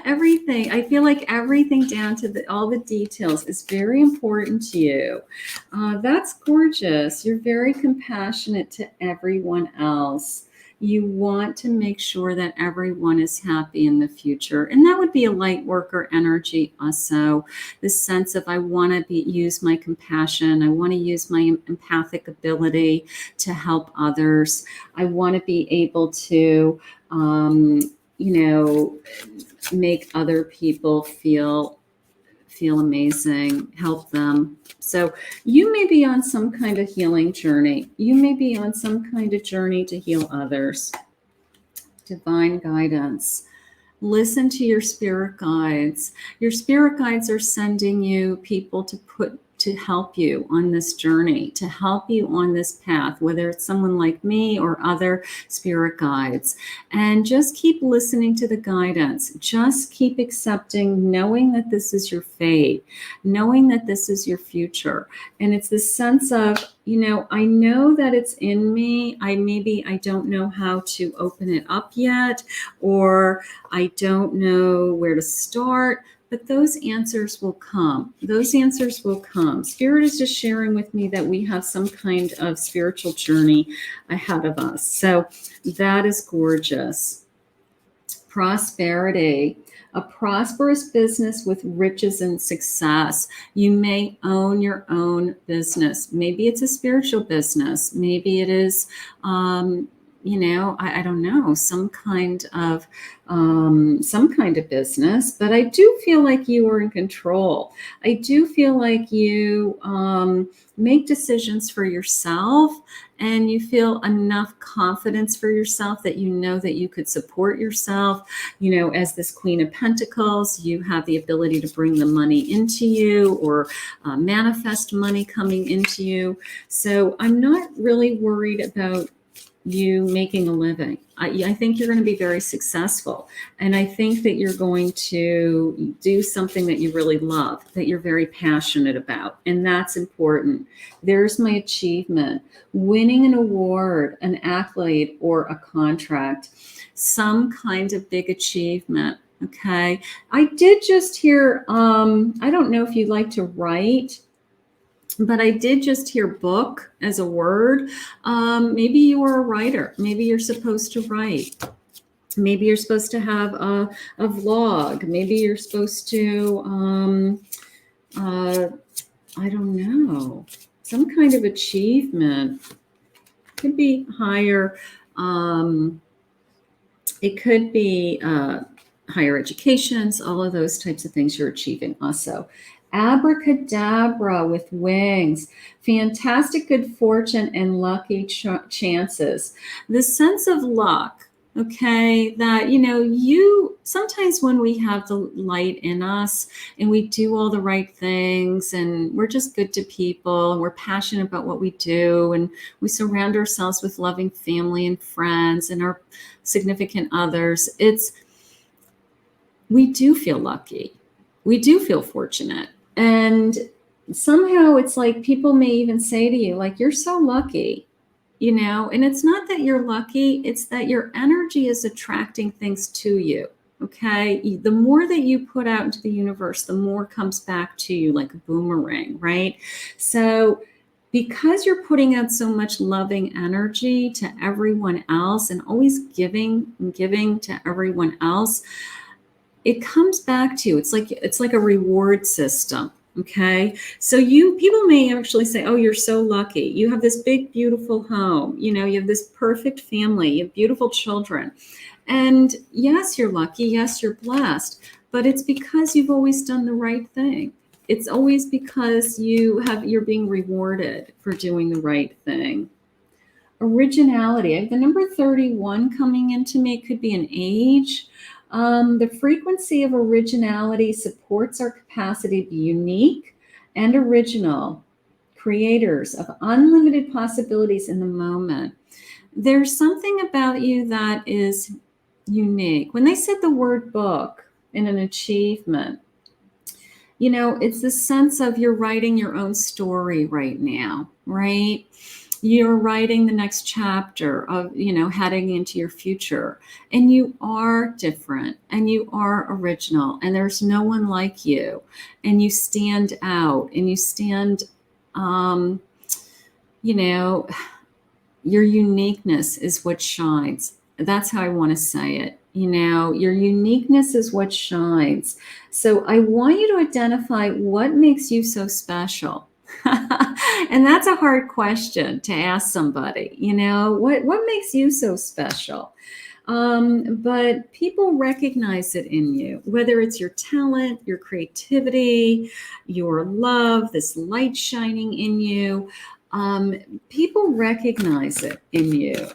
everything. I feel like everything down to all the details is very important to you. That's gorgeous. You're very compassionate to everyone else. You want to make sure that everyone is happy in the future. And that would be a light worker energy also. This sense of, I want to use my compassion. I want to use my empathic ability to help others. I want to be able to, make other people feel amazing, help them. So you may be on some kind of healing journey. You may be on some kind of journey to heal others. Divine guidance. Listen to your spirit guides. Your spirit guides are sending you people to help you on this journey, to help you on this path, whether it's someone like me or other spirit guides. And just keep listening to the guidance. Just keep accepting, knowing that this is your fate, knowing that this is your future. And it's this sense of, I know that it's in me. I don't know how to open it up yet, or I don't know where to start. But those answers will come. Those answers will come. Spirit is just sharing with me that we have some kind of spiritual journey ahead of us. So that is gorgeous. Prosperity. A prosperous business with riches and success. You may own your own business. Maybe it's a spiritual business. Maybe it is, I don't know, some kind of business, but I do feel like you are in control. I do feel like you make decisions for yourself, and you feel enough confidence for yourself that you know that you could support yourself. As this Queen of Pentacles, you have the ability to bring the money into you, or manifest money coming into you. So I'm not really worried about you making a living. I think you're going to be very successful. And I think that you're going to do something that you really love, that you're very passionate about. And that's important. There's my achievement. Winning an award, an accolade, or a contract, some kind of big achievement. Okay. I did just hear, I don't know if you'd like to write, but I did just hear book as a word. Maybe you are a writer. Maybe you're supposed to write. Maybe you're supposed to have a vlog. Maybe you're supposed to, I don't know, some kind of achievement. Could be higher. It could be higher educations, all of those types of things you're achieving also. Abracadabra with wings, fantastic good fortune and lucky chances. The sense of luck, okay, that, you sometimes when we have the light in us and we do all the right things and we're just good to people and we're passionate about what we do and we surround ourselves with loving family and friends and our significant others, we do feel lucky. We do feel fortunate. And somehow it's like people may even say to you, like, you're so lucky, and it's not that you're lucky, it's that your energy is attracting things to you. Okay. The more that you put out into the universe, the more comes back to you like a boomerang, right? So because you're putting out so much loving energy to everyone else and always giving to everyone else, it comes back to you. It's like a reward system. Okay. So people may actually say, oh, you're so lucky. You have this big, beautiful home. You have this perfect family. You have beautiful children. And yes, you're lucky. Yes, you're blessed. But it's because you've always done the right thing. It's always because you're being rewarded for doing the right thing. Originality. I have the number 31 coming into me. It could be an age. The frequency of originality supports our capacity to be unique and original, creators of unlimited possibilities in the moment. There's something about you that is unique. When they said the word book in an achievement, it's the sense of you're writing your own story right now, right? You're writing the next chapter of, heading into your future, and you are different and you are original and there's no one like you, and you stand out and you stand, your uniqueness is what shines. That's how I want to say it. Your uniqueness is what shines. So I want you to identify what makes you so special. And that's a hard question to ask somebody, what makes you so special? But people recognize it in you, whether it's your talent, your creativity, your love, this light shining in you. People recognize it in you.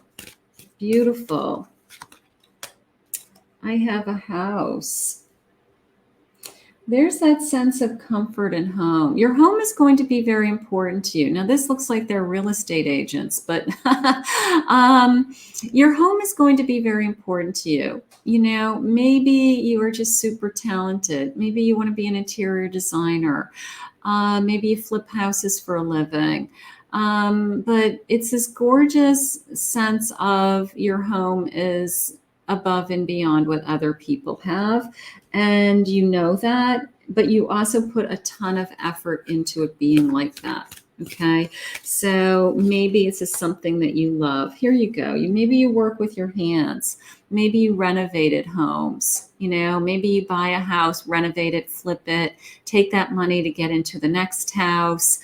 Beautiful. I have a house. There's that sense of comfort and home. Your home is going to be very important to you. Now, this looks like they're real estate agents, but your home is going to be very important to you. Maybe you are just super talented. Maybe you want to be an interior designer. Maybe you flip houses for a living. But it's this gorgeous sense of your home is above and beyond what other people have. And that, but you also put a ton of effort into it being like that. Okay. So maybe it's just something that you love. Here you go. Maybe you work with your hands. Maybe you renovated homes. Maybe you buy a house, renovate it, flip it, take that money to get into the next house.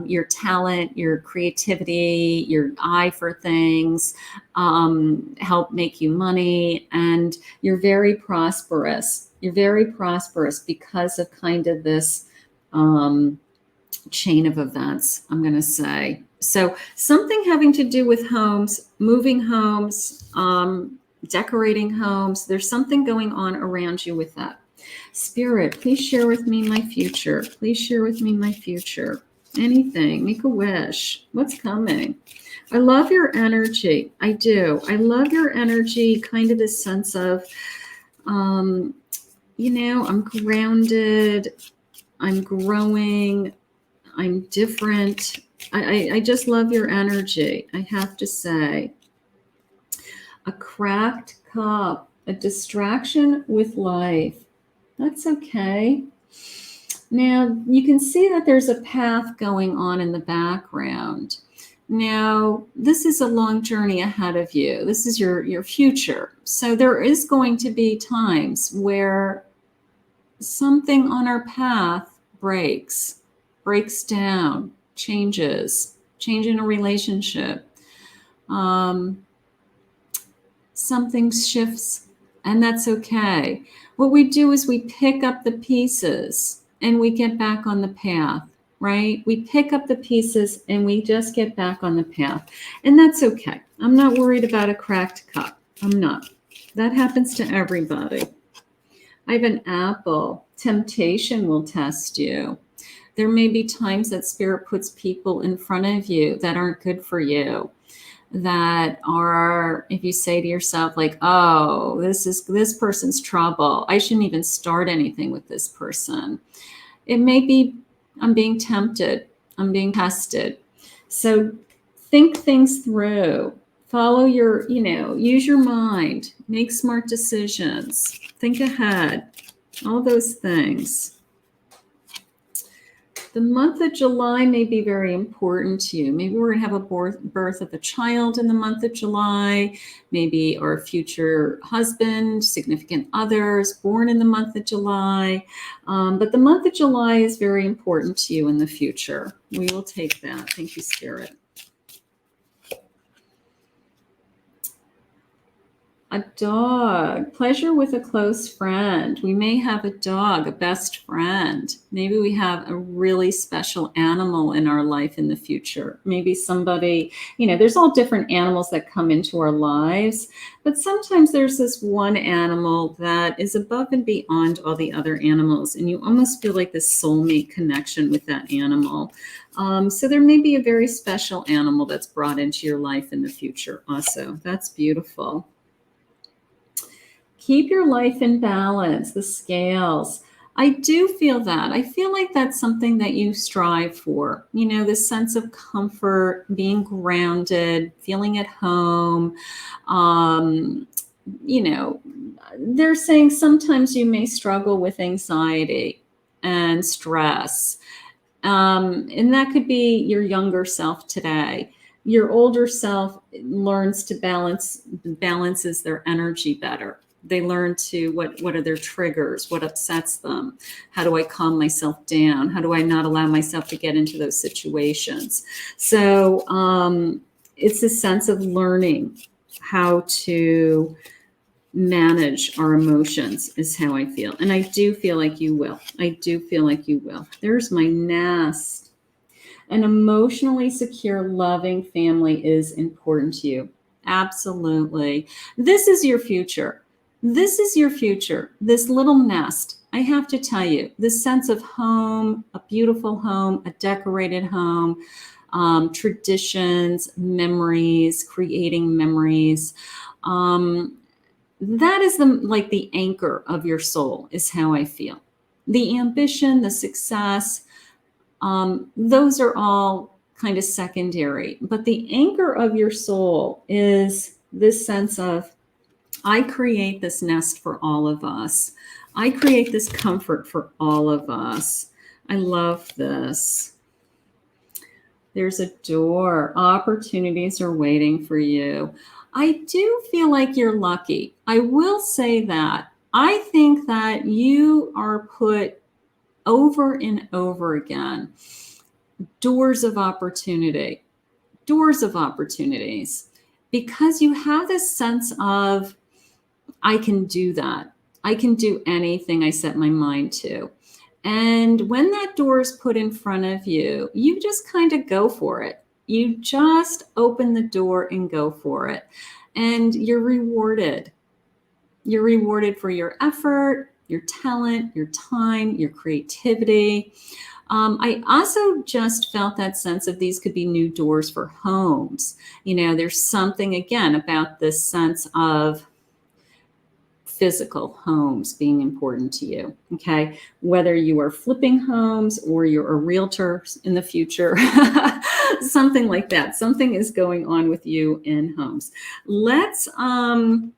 Your talent, your creativity, your eye for things, help make you money, and you're very prosperous. You're very prosperous because of kind of this chain of events, I'm going to say. So something having to do with homes, moving homes, decorating homes. There's something going on around you with that. Spirit, please share with me my future. Please share with me my future. Anything. Make a wish. What's coming? I love your energy. I do. I love your energy, kind of this sense of, I'm grounded, I'm growing, I'm different. I just love your energy, I have to say. A cracked cup, a distraction with life. That's okay. Now, you can see that there's a path going on in the background. Now, this is a long journey ahead of you. This is your future. So there is going to be times where something on our path breaks down, change in a relationship. Something shifts, and that's okay. What we do is we pick up the pieces and we get back on the path, right? We pick up the pieces and we just get back on the path. And that's okay. I'm not worried about a cracked cup. I'm not. That happens to everybody. I have an apple. Temptation will test you. There may be times that Spirit puts people in front of you that aren't good for you. That are, if you say to yourself, like, oh, this person's trouble, I shouldn't even start anything with this person. It may be, I'm being tempted, I'm being tested. So think things through, follow your, use your mind, make smart decisions, think ahead, all those things. The month of July may be very important to you. Maybe we're going to have a birth of a child in the month of July. Maybe our future husband, significant others born in the month of July. But the month of July is very important to you in the future. We will take that. Thank you, Spirit. A dog, pleasure with a close friend. We may have a dog, a best friend. Maybe we have a really special animal in our life in the future. Maybe somebody, there's all different animals that come into our lives, but sometimes there's this one animal that is above and beyond all the other animals, and you almost feel like this soulmate connection with that animal. So there may be a very special animal that's brought into your life in the future also. That's beautiful. Keep your life in balance, the scales. I do feel that. I feel like that's something that you strive for. This sense of comfort, being grounded, feeling at home. They're saying sometimes you may struggle with anxiety and stress. And that could be your younger self today. Your older self learns to balances their energy better. They learn to, what are their triggers? What upsets them? How do I calm myself down? How do I not allow myself to get into those situations? So it's a sense of learning how to manage our emotions is how I feel. And I do feel like you will. There's my nest. An emotionally secure, loving family is important to you. Absolutely. This is your future. This little nest, I have to tell you, this sense of home, a beautiful home, a decorated home, traditions, memories, creating memories. That is the anchor of your soul is how I feel. The ambition, the success, those are all kind of secondary. But the anchor of your soul is this sense of, I create this nest for all of us. I create this comfort for all of us. I love this. There's a door. Opportunities are waiting for you. I do feel like you're lucky. I will say that. I think that you are put over and over again. Doors of opportunities. Because you have this sense of, I can do that. I can do anything I set my mind to. And when that door is put in front of you, you just kind of go for it. You just open the door and go for it. And you're rewarded. You're rewarded for your effort, your talent, your time, your creativity. I also just felt that sense of these could be new doors for homes. You know, there's something again about this sense of physical homes being important to you. Okay. Whether you are flipping homes or you're a realtor in the future, something like that. Something is going on with you in homes. Let's pull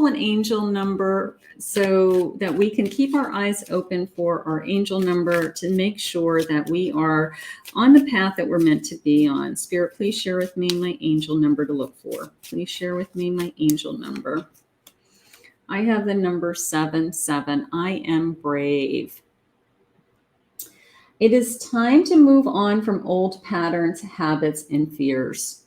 an angel number so that we can keep our eyes open for our angel number to make sure that we are on the path that we're meant to be on. Spirit, please share with me my angel number to look for. Please share with me my angel number. I have the number 77. I am brave. It is time to move on from old patterns, habits, and fears.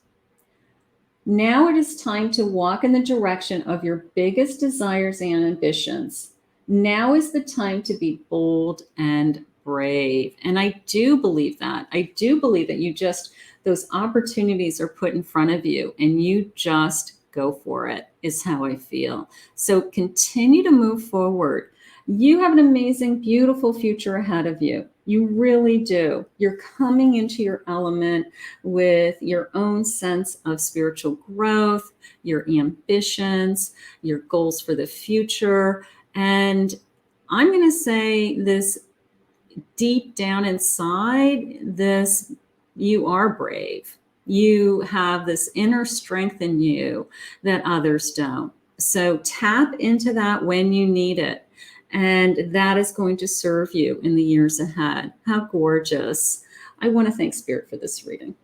Now it is time to walk in the direction of your biggest desires and ambitions. Now is the time to be bold and brave. And I do believe that. I do believe that those opportunities are put in front of you and you just go for it, is how I feel. So continue to move forward. You have an amazing, beautiful future ahead of you. You really do. You're coming into your element with your own sense of spiritual growth, your ambitions, your goals for the future. And I'm going to say this deep down inside, you are brave. You have this inner strength in you that others don't. So tap into that when you need it. And that is going to serve you in the years ahead. How gorgeous. I want to thank Spirit for this reading.